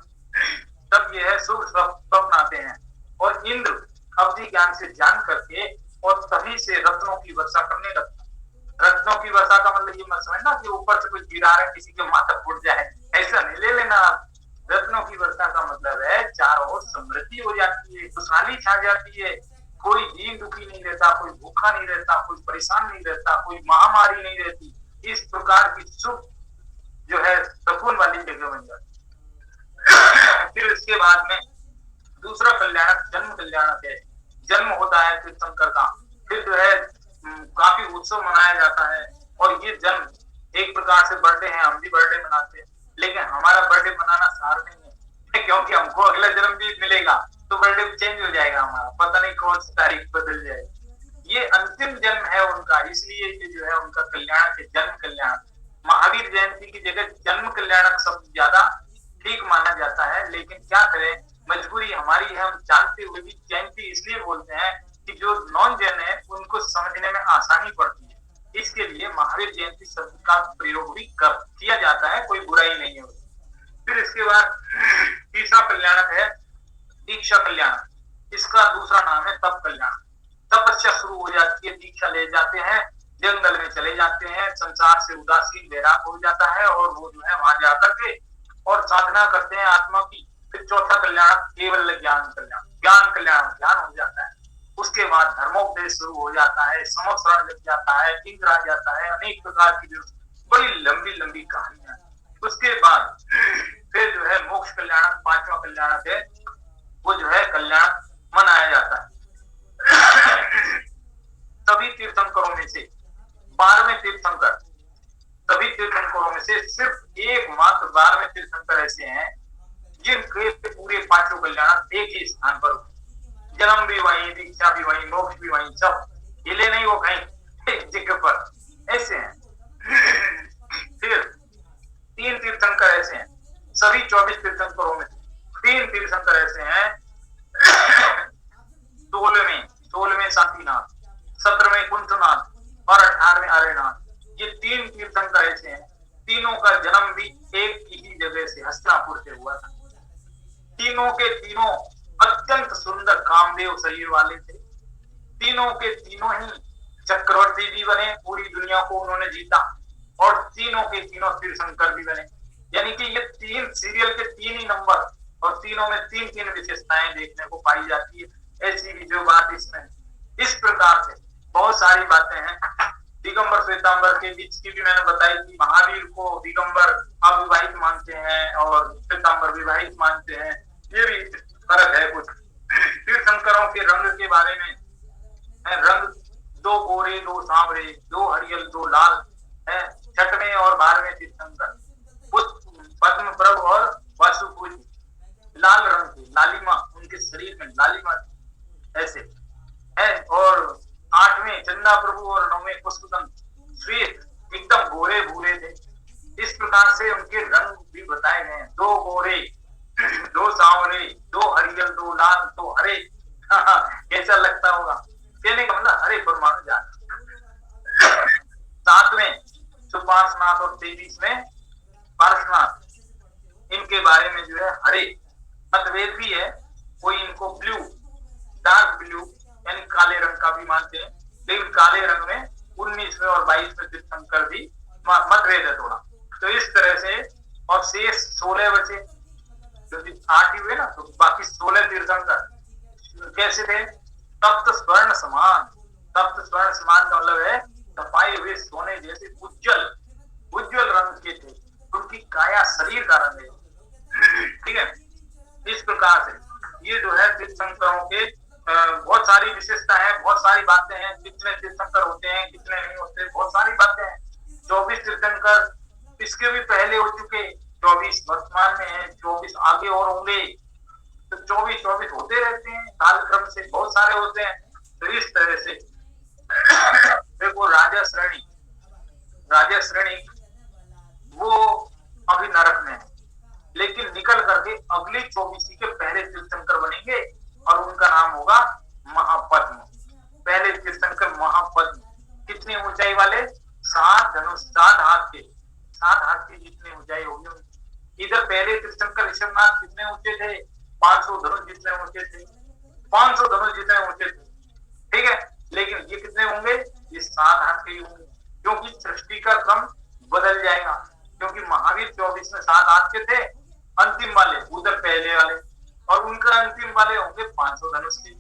तब यह है शुभ स्वप्न आते हैं और इंद्र अवधि ज्ञान से जान करके और तभी से रत्नों की वर्षा करने लगता है। रत्नों की वर्षा का मतलब ये मत समझना कि ऊपर से कुछ गिरा रहा है किसी के माथा फूट जाए, ऐसा नहीं ले लेना। रत्नों की वर्षा का मतलब है चारों ओर समृद्धि हो जाती है, खुशहाली छा जाती है, कोई दीन दुखी नहीं रहता, कोई भूखा नहीं रहता, कोई परेशान नहीं रहता, कोई महामारी नहीं रहती। इस प्रकार की शुभ जो है सुकून वाली जगह बन जाती है। फिर इसके बाद में दूसरा कल्याणक जन्म कल्याणक है। जन्म होता है तीर्थंकर का, फिर जो है काफी उत्सव मनाया जाता है। और ये जन्म एक प्रकार से बर्थडे है, हम भी बर्थडे मनाते हैं, लेकिन हमारा बर्थडे मनाना सार नहीं है, क्योंकि हमको अगला जन्म भी मिलेगा तो बर्थडे चेंज हो जाएगा हमारा, पता नहीं कौन सी तारीख बदल जाएगी। ये अंतिम जन्म है उनका, इसलिए ये जो है उनका कल्याणक है, जन्म कल्याण। महावीर जयंती की जगह जन्म कल्याणक शब्द ज्यादा ठीक माना जाता है, लेकिन क्या करें, मजबूरी हमारी है। हम जानते हुए भी जयंती इसलिए बोलते हैं कि जो नॉन जैन है उनको समझने में आसानी पड़ती है, इसके लिए महावीर जयंती शब्द का प्रयोग भी किया जाता है, कोई बुराई नहीं है। फिर इसके बाद तीसरा कल्याणक है दीक्षा कल्याण। इसका दूसरा नाम है तप कल्याण। तपस्या शुरू हो जाती है, दीक्षा ले जाते हैं, जंगल में चले जाते हैं, संसार से उदासीन वैराग हो जाता है और वो जो है वहां जाकर के और साधना करते हैं आत्मा की। फिर चौथा कल्याण केवल ज्ञान कल्याण, ज्ञान कल्याण, ज्ञान हो जाता है। उसके बाद धर्मोपदेश शुरू हो जाता है, समस्रण लग जाता है, इंद्र आ जाता है, अनेक प्रकार की जो बड़ी लंबी लंबी कहानियां। उसके बाद फिर जो है मोक्ष कल्याण, 5वां कल्याणक है, वो जो है कल्याण मनाया जाता है। सभी तीर्थंकरों में से 12वें तीर्थंकर, सभी तीर्थंकरों में से सिर्फ एकमात्र 12वें तीर्थंकर ऐसे हैं जिनके पूरे 5 कल्याण एक ही स्थान पर हुए। जन्म भी वहीं, दीक्षा भी वहीं, मोक्ष भी वहीं, सब हिले नहीं वो कहीं एक जगह पर ऐसे हैं। फिर 3 तीर्थंकर ऐसे हैं, सभी 24 तीर्थंकरों में 3 तीर्थंकर ऐसे हैं, 16वें शांतिनाथ, 17वें कुंठनाथ और 18वें आर्यनाथ। ये 3 तीर्थंकर ऐसे हैं, तीनों का जन्म भी एक ही जगह से, हस्तिनापुर से हुआ था। तीनों के तीनों अत्यंत सुंदर कामदेव शरीर वाले थे। तीनों के तीनों ही चक्रवर्ती भी बने, पूरी दुनिया को उन्होंने जीता, और तीनों के तीनों तीर्थंकर भी बने। यानी कि ये 3 सीरियल के 3 ही नंबर और तीनों में 3 विशेषताएं देखने को पाई जाती है। ऐसी भी जो बात इसमें, इस प्रकार से बहुत सारी बातें हैं। दिगंबर श्वेतांबर के बीच की भी मैंने बताई थी। महावीर को दिगंबर अविवाहित मानते हैं और श्वेतांबर विवाहित मानते हैं, ये भी फर्क है कुछ। तीर्थंकरों के रंग के बारे में है, रंग 2 गोरे, 2 सांवरे, 2 हरियल, 2 लाल है। 6वें और 12वें तीर्थंकर पद्म प्रभ और वासुपूजी लाल रंग की, लालिमा उनके शरीर में लालिमा ऐसे है। और 8वें चंदा प्रभु और 9वें पुष्पदंत श्वेत, एकदम गोरे भूरे थे। इस प्रकार से उनके रंग भी बताए गए हैं, 2 गोरे, 2 सांवरे, 2 हरियल, 2 लाल, 2 हरे। कैसा लगता होगा, कहने का मतलब हरे परमाणु जान। 7वें सुपार्श्वनाथ और 23वें पार्श्वनाथ, इनके बारे में जो है हरे मतभेद भी है। कोई इनको ब्लू, डार्क ब्लू यानी काले रंग का भी मानते हैं, लेकिन काले रंग में 19वें और 22वें तीर्थंकर भी मतभेद है थोड़ा। तो इस तरह से, और शेष 16 बचे, क्योंकि 8 ही हुए ना, तो बाकी 16 तीर्थंकर कैसे थे? तप्त स्वर्ण समान। तप्त स्वर्ण समान का मतलब है तपाए हुए सोने जैसे उज्जवल उज्जवल रंग के थे। उनकी काया शरीर का रंग है, ठीक है। इस प्रकार से ये जो है तीर्थंकरों के बहुत सारी विशेषता है, बहुत सारी बातें हैं। कितने तीर्थंकर होते हैं, कितने नहीं होते, बहुत सारी बातें हैं। 24 तीर्थंकर इसके भी पहले हो चुके, 24 वर्तमान में है, 24 आगे और होंगे। तो 24 होते रहते हैं कालक्रम से, बहुत सारे होते हैं। तो इस तरह से देखो, राजा श्रेणी वो अभी नरक में है, लेकिन निकल करके अगले 24 के पहले तीर्थंकर बनेंगे और उनका नाम होगा महापद्म। पहले तीर्थंकर महापद्म, कितनी ऊंचाई वाले? 7 धनुष, 7 हाथ के, 7 हाथ की जितनी ऊंचाई होगी। इधर पहले तीर्थंकर ऋषभनाथ कितने ऊंचे थे? 500 धनुष जितने ऊंचे थे, 500 धनुष जितने ऊंचे थे, ठीक है। लेकिन ये कितने होंगे? ये 7 हाथ के ही होंगे, क्योंकि सृष्टि का क्रम बदल जाएगा। क्योंकि महावीर 24 में 7 हाथ के थे, अंतिम वाले उधर पहले वाले, और उनका अंतिम वाले होंगे 500 धनुष के।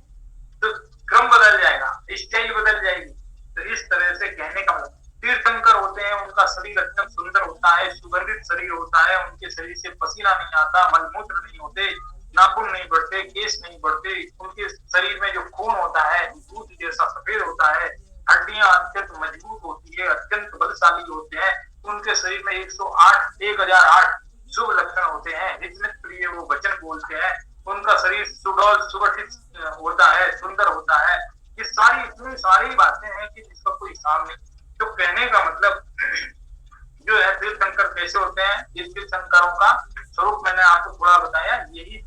तो क्रम बदल जाएगा, स्टाइल बदल जाएगी। तो इस तरह से कहने का मतलब, तीर्थंकर होते हैं, उनका शरीर अत्यंत सुंदर होता है, सुगंधित शरीर होता है, उनके शरीर से पसीना नहीं आता, मलमूत्र नहीं होते, नाखून नहीं बढ़ते, केश नहीं बढ़ते, उनके शरीर में जो खून होता है दूध जैसा सफेद होता है, हड्डियां अत्यंत मजबूत होती है, अत्यंत बलशाली होते हैं। उनके शरीर में 1008 शुभ लक्षण होते हैं, हितमित प्रिय वो वचन बोलते हैं, उनका शरीर सुडौल सुगठित होता है, सुंदर होता है। ये सारी इतनी सारी बातें हैं कि जिसका कोई हिसाब नहीं। तो कहने का मतलब जो है तीर्थंकर कैसे होते हैं, इस तीर्थंकरों का स्वरूप मैंने आपको थोड़ा बताया। यही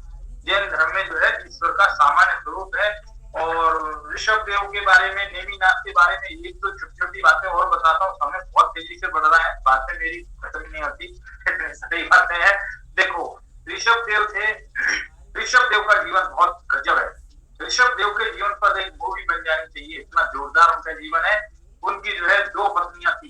जैन धर्म में जो है ईश्वर का सामान्य स्वरूप है। और ऋषभ देव के बारे में, नेमिनाथ के बारे में एक तो छोटी छोटी बातें और बताता हूँ। समय बहुत तेजी से बढ़ रहा है, बातें मेरी खत्म नहीं होती, सही बातें हैं। देखो, ऋषभ देव थे, ऋषभ देव का जीवन बहुत गजब है। ऋषभ देव के जीवन पर एक मूवी बन जानी चाहिए, इतना जोरदार उनका जीवन है। उनकी जो है 2 पत्नियां थी,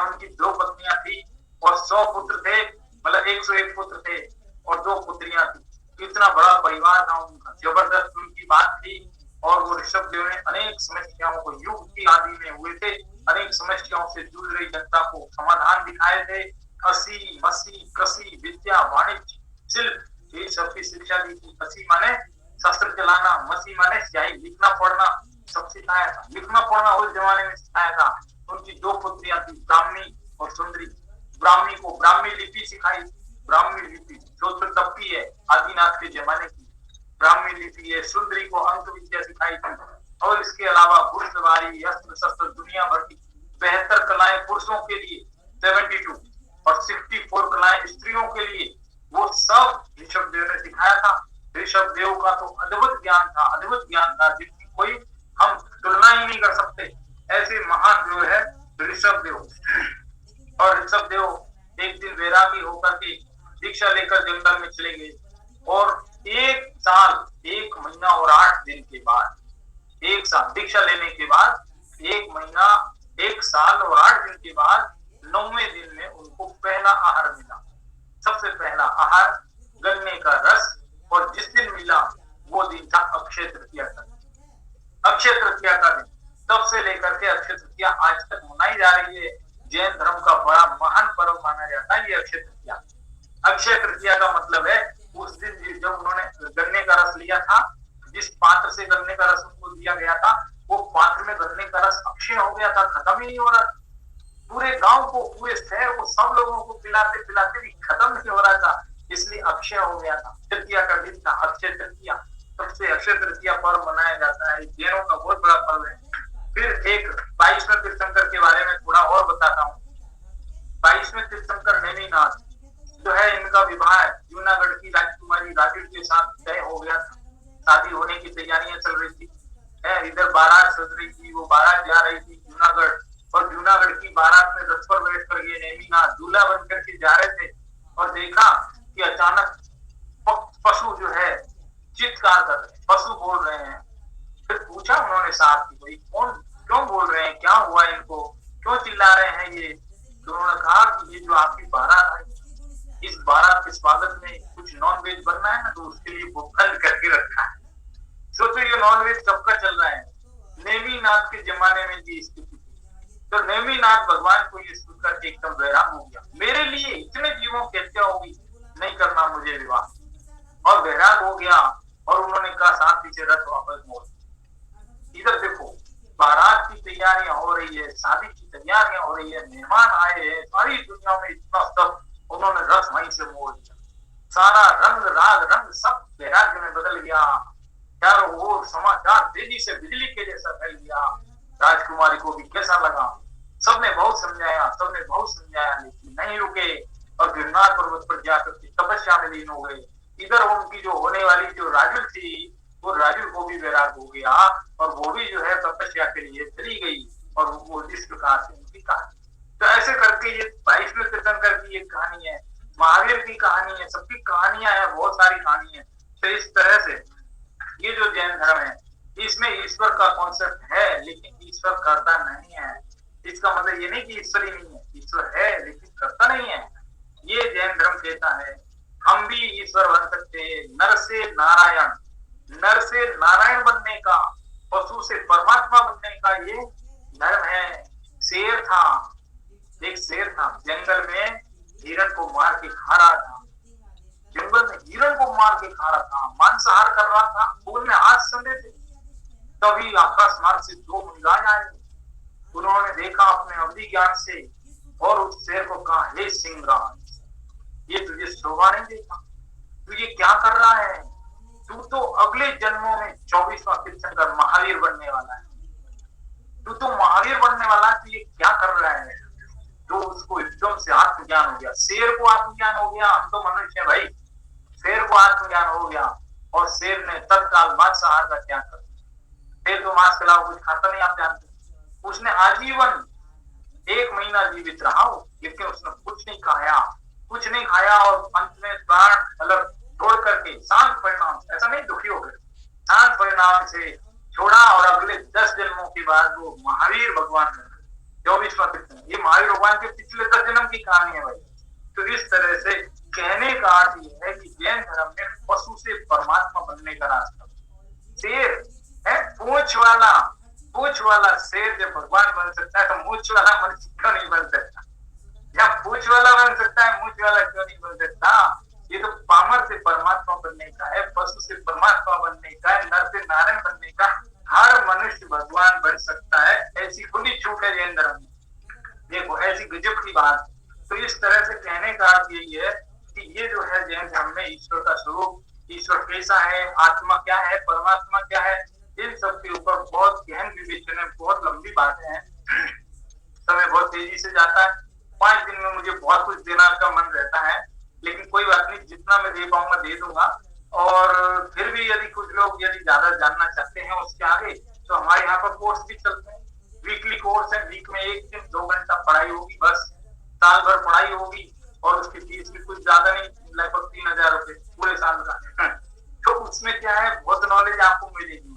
उनकी 2 पत्नियां थी और 100 पुत्र थे, मतलब 101 पुत्र थे और 2 पुत्रियां थी। इतना बड़ा परिवार था उनका, जबरदस्त उनकी बात थी। और वो ऋषभ देव ने अनेक समस्याओं को, युग की आदि में हुए थे, अनेक समस्याओं से जूझ रही जनता को समाधान दिखाए थे। हंसी मसी कृषि विद्या वाणिज्य शिल्प, ये सबकी शिक्षा दी थी। हंसी माने शस्त्र चलाना, मसी माने स्याही लिखना पढ़ना सब सिखाया था। लिखना पढ़ना उस जमाने में सिखाया था। उनकी 2 पुत्रियां थी, ब्राह्मणी और सुंदरी। ब्राह्मणी को ब्राह्मी लिपि सिखाई, ब्राह्मी लिपि जो तो तब की है, आदिनाथ के जमाने की ब्राह्मी लिपि है। सुंदरी को अंक विद्या सिखाई थी। और इसके अलावा घुड़सवारी, अस्त्र शस्त्र, दुनिया भर की 72 कलाएं पुरुषों के लिए, 72 और 64 कलाएं स्त्रियों के लिए, वो सब ऋषभ देव ने सिखाया था। ऋषभ देव का तो अद्भुत ज्ञान था, अद्भुत ज्ञान था, जिसकी कोई हम तुलना ही नहीं कर सकते। ऐसे महान जो है ऋषभ देव। और ऋषभ देव एक दिन वैरागी होकर के दीक्षा लेकर जंगल में चले गए। और 1 साल 1 महीना और 8 दिन के बाद, 1 साल दीक्षा लेने के बाद, 1 महीना 1 साल और 8 दिन के बाद 9वें दिन में उनको पहला आहार मिला। सबसे पहला आहार गन्ने का रस। और जिस दिन मिला वो दिन था अक्षय तृतीया का दिन। अक्षय तृतीया का दिन तब से लेकर के अक्षय तृतीया आज तक मनाई जा रही है। जैन धर्म का बड़ा महान पर्व माना जाता है ये अक्षय तृतीया। अक्षय तृतीया का मतलब है उस दिन जब उन्होंने गन्ने का रस लिया था, जिस पात्र से गन्ने का रस उनको दिया गया था, वो पात्र में गन्ने का रस अक्षय हो गया था, खत्म ही नहीं हो रहा था। पूरे गांव को, पूरे शहर को, सब लोगों को पिलाते पिलाते भी खत्म नहीं हो रहा था, इसलिए अक्षय हो गया था। तृतीया का दिन था अक्षय तृतीया। तब से अक्षय तृतीया पर्व मनाया जाता है। जैनों का बहुत बड़ा पर्व है। फिर एक 22वें तीर्थंकर के बारे में थोड़ा और बताता हूँ। 22वें तीर्थंकर नेमिनाथ जो है, इनका विवाह जूनागढ़ की राजकुमारी राजू के साथ तय हो गया था। शादी होने की तैयारियां चल रही थी। इधर बारात सज रही थी, वो बारात जा रही थी जूनागढ़। और जूनागढ़ की बारात में रथ पर बैठ कर ये नेमिनाथ दूल्हा बन करके जा रहे थे। और देखा कि अचानक पशु जो है चित्कार कर रहे हैं, पशु बोल रहे हैं। फिर पूछा उन्होंने साहब की, भाई कौन क्यों बोल रहे हैं, क्या हुआ इनको, क्यों चिल्ला रहे हैं ये? तो उन्होंने कहा कि ये जो आपकी बारात आई, इस बारात के स्वागत में कुछ नॉन वेज बनना है ना, तो उसके लिए वो बंद करके रखा है। सोचो ये नॉन वेज कब का चल रहा है, नेमीनाथ के जमाने में ये स्थिति थी। तो नेमीनाथ भगवान को ये सुनकर एकदम वैराग हो गया, मेरे लिए इतने जीवों की हत्या होगी, नहीं करना मुझे विवाह, और वैराग हो गया। और उन्होंने कहा साथ पीछे रथ वापस मोड़। इधर देखो, बारात की तैयारियां हो रही है, शादी की तैयारियां हो रही है, मेहमान आए हैं, सारी दुनिया में इतना सब, उन्होंने रथ वहीं से मोड़ दिया। सारा रंग राग रंग सब वैराग्य में बदल गया। चारों ओर समाचार तेजी से बिजली के जैसा फैल गया। राजकुमारी को भी कैसा लगा, सबने बहुत समझाया लेकिन नहीं रुके, और गिरनार पर्वत पर जाकर तपस्या में लीन हो गए। इधर उनकी जो होने वाली जो राजुल थी, वो राजुल को भी वैराग हो गया, और वो भी जो है तपस्या के लिए चली गई। और वो इस प्रकार से उनकी कहानी। तो ऐसे करके ये 22वें तीर्थंकर की एक कहानी है, महावीर की कहानी है, सबकी कहानियां हैं, बहुत सारी कहानी है। तो इस तरह से ये जो जैन धर्म है, इसमें ईश्वर का कॉन्सेप्ट है, लेकिन ईश्वर करता नहीं है। इसका मतलब ये नहीं कि ईश्वर ही नहीं है, ईश्वर है लेकिन करता नहीं है। ये जैन धर्म कहता है हम भी ईश्वर बन सकते हैं, नर से नारायण बनने का, पशु से परमात्मा बनने का ये धर्म है। एक शेर था जंगल में, हिरण को मार के खा रहा था, जंगल में हिरण को मार के खा रहा था, मांसाहार कर रहा था, फूल में हाथ संधे थे। तभी आकाश मार्ग से दो मृगाज आए, उन्होंने देखा अपने अवधि ज्ञान से, और उस शेर को कहा, हे सिंहराज, ये तुझे शोभा नहीं देता, तू ये क्या कर रहा है? तू तो अगले जन्मों में 24वां तीर्थंकर महावीर बनने वाला है, तू तो महावीर बनने वाला, तू ये क्या कर रहा है? तो उसको एकदम से आत्मज्ञान हो गया। शेर को आत्मज्ञान हो गया, हम तो मनुष्य हैं भाई, शेर को आत्मज्ञान हो गया, और शेर ने तत्काल मांसाहार का त्याग कर दिया। शेर तो मांस के अलावा कुछ खाता नहीं, आप जानते। उसने आजीवन 1 महीना जीवित रहा, लेकिन उसने कुछ नहीं खाया, और अंत में प्राण अलग छोड़ करके शांत परिणाम, ऐसा नहीं दुखी हो गए, शांत परिणाम से छोड़ा, और अगले 10 जन्मों के बाद वो महावीर भगवान बने। 24वां तीर्थंकर, ये महावीर भगवान के पिछले 10 जन्म की कहानी है भाई। तो इस तरह से कहने का अर्थ ये है कि जैन धर्म में पशु से परमात्मा बनने का रास्ता। शेर है पूंछ वाला शेर जब भगवान बन सकता है, तो मूंछ वाला मनुष्य क्यों नहीं बन सकता? या पूंछ वाला बन सकता है, मूंछ वाला क्यों नहीं बन सकता? ये तो पामर से परमात्मा बनने का है, पशु से परमात्मा बनने का है, नर से नारायण बनने का। हर मनुष्य भगवान बन सकता है, ऐसी खुली छूट है जैन धर्म में। देखो ऐसी गजब की बात। तो इस तरह से कहने का अर्थ यही है कि ये जो है जैन धर्म में ईश्वर का स्वरूप, ईश्वर कैसा है, आत्मा क्या है, परमात्मा क्या है, इन सब के ऊपर बहुत गहन विवेचन है, बहुत लंबी बातें हैं। समय बहुत तेजी से जाता है, 5 दिन में मुझे बहुत कुछ देना का मन रहता है, लेकिन कोई बात नहीं, जितना मैं दे पाऊंगा दे दूंगा। और फिर भी यदि कुछ लोग यदि ज्यादा जानना चाहते हैं उसके आगे, तो हमारे यहाँ पर कोर्स भी चलते हैं, वीकली कोर्स है, वीक में 1 दिन 2 घंटा पढ़ाई होगी, बस साल भर पढ़ाई होगी, और उसकी फीस भी कुछ ज्यादा नहीं, लगभग 3000 रुपए पूरे साल का। तो उसमें क्या है, बहुत नॉलेज आपको मिलेगी।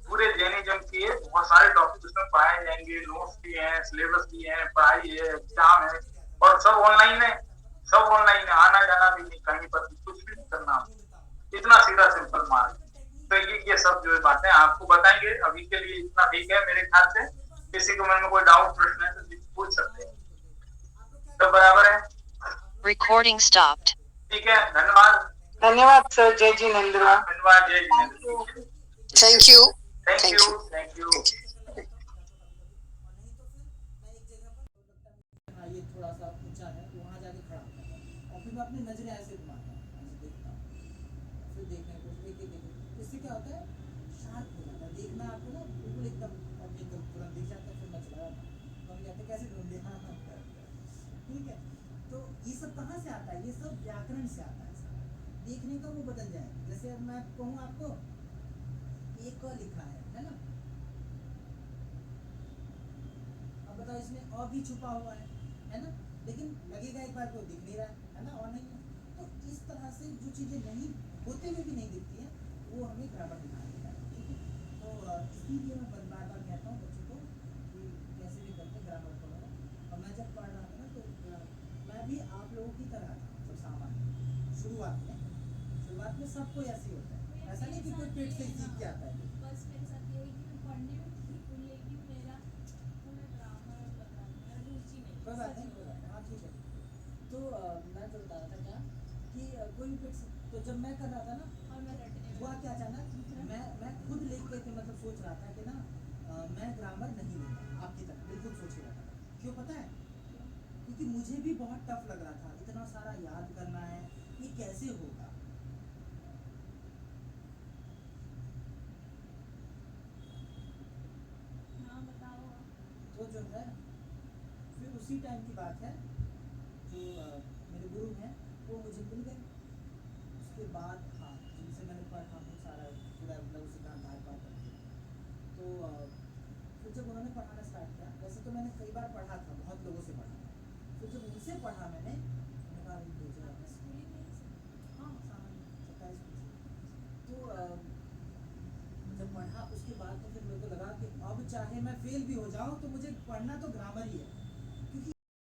पूरे जैनिज्म के बहुत सारे टॉपिक उसमें पढ़ाए जाएंगे, नोट्स भी हैं, सिलेबस भी है, पढ़ाई है, एग्जाम है, और सब ऑनलाइन है, आना जाना भी नहीं, कहीं पर भी कुछ भी नहीं करना, इतना सीधा सिंपल मार्ग। तो ये सब जो बातें आपको बताएंगे। अभी के लिए इतना ठीक है मेरे ख्याल से। किसी को मन में कोई डाउट प्रश्न है तो पूछ सकते हैं, तो बराबर है। Recording stopped. ठीक है, धन्यवाद सर, जय जिनेंद्र। धन्यवाद, जय Jinendra. Thank you. Thank you. ये थोड़ा सा ऊंचा है, वहाँ जाके खड़ा होता है, और फिर मैं अपनी नजरें ऐसे घुमाता हूँ, ऐसे देखता हूँ, फिर देखने को एक इससे क्या होता है, शांत हो जाता है, देखना आपको ना बिल्कुल एकदम, और एकदम तुरंत दिख जाता है, फिर मैं चला जाता हूँ। तो हम कहते हैं कैसे ढूंढ देखा, ठीक है। तो ये सब कहाँ से आता है? ये सब व्याकरण से आता है। देखने का वो बदल जाएगा। जैसे अब मैं कहूँ आपको, एक लिखा है ना, अब बताओ इसमें अ भी छुपा हुआ है ना, लेकिन लगेगा एक बार को दिख नहीं रहा है ना, और नहीं है। तो इस तरह से जो चीजें नहीं होते हुए भी नहीं दिखती है, वो हमें ग्रामर दिखा देता है, ठीक है। तो इसीलिए मैं बार बार कहता हूँ बच्चों को कि कैसे भी करके ग्रामर पढ़ो। और मैं जब पढ़ रहा था ना, तो कोई ऐसे ही होता है, ऐसा नहीं कि कोई पेट से ही सीख के आता है। बस मेरे साथ यही कि मैं पढ़ने में ठीक हूँ, लेकिन मेरा थोड़ा ड्रामा लग रहा है, मेरा रुचि नहीं है, कोई बात सच नहीं, कोई में। बात नहीं, हाँ ठीक है। तो मैं जो बता रहा था क्या कि कोई भी पेट से, तो जब मैं कर रहा था ना, और मैं रटने में हुआ क्या अचानक, मैं खुद लेके के मतलब सोच रहा था कि ना मैं ग्रामर नहीं लूँगा आपकी तरह, बिल्कुल सोच रहा था। क्यों पता है? क्योंकि मुझे भी बहुत टफ लग रहा था, इतना सारा याद करना है, ये कैसे होगा। हाँ बताओ। तो जो है फिर उसी टाइम की बात है, जो मेरे गुरु हैं वो मुझे मिल गए। उसके बाद हाँ, जिनसे मैंने पढ़ा वो सारा पूरा मतलब सिद्धांत बार बार पढ़ लिया। तो फिर जब उन्होंने पढ़ाना स्टार्ट किया, वैसे तो मैंने कई बार पढ़ा था, बहुत लोगों से पढ़ा था, फिर जब उनसे पढ़ा मैंने कहा भेजा आपका स्कूल ही नहीं है? हाँ सामान्य सरकारी स्कूल से। तो जब पढ़ा उसके बाद तो फिर मेरे को लगा कि अब चाहे मैं फेल भी हो जाऊँ तो मुझे पढ़ना तो ग्रामर ही है।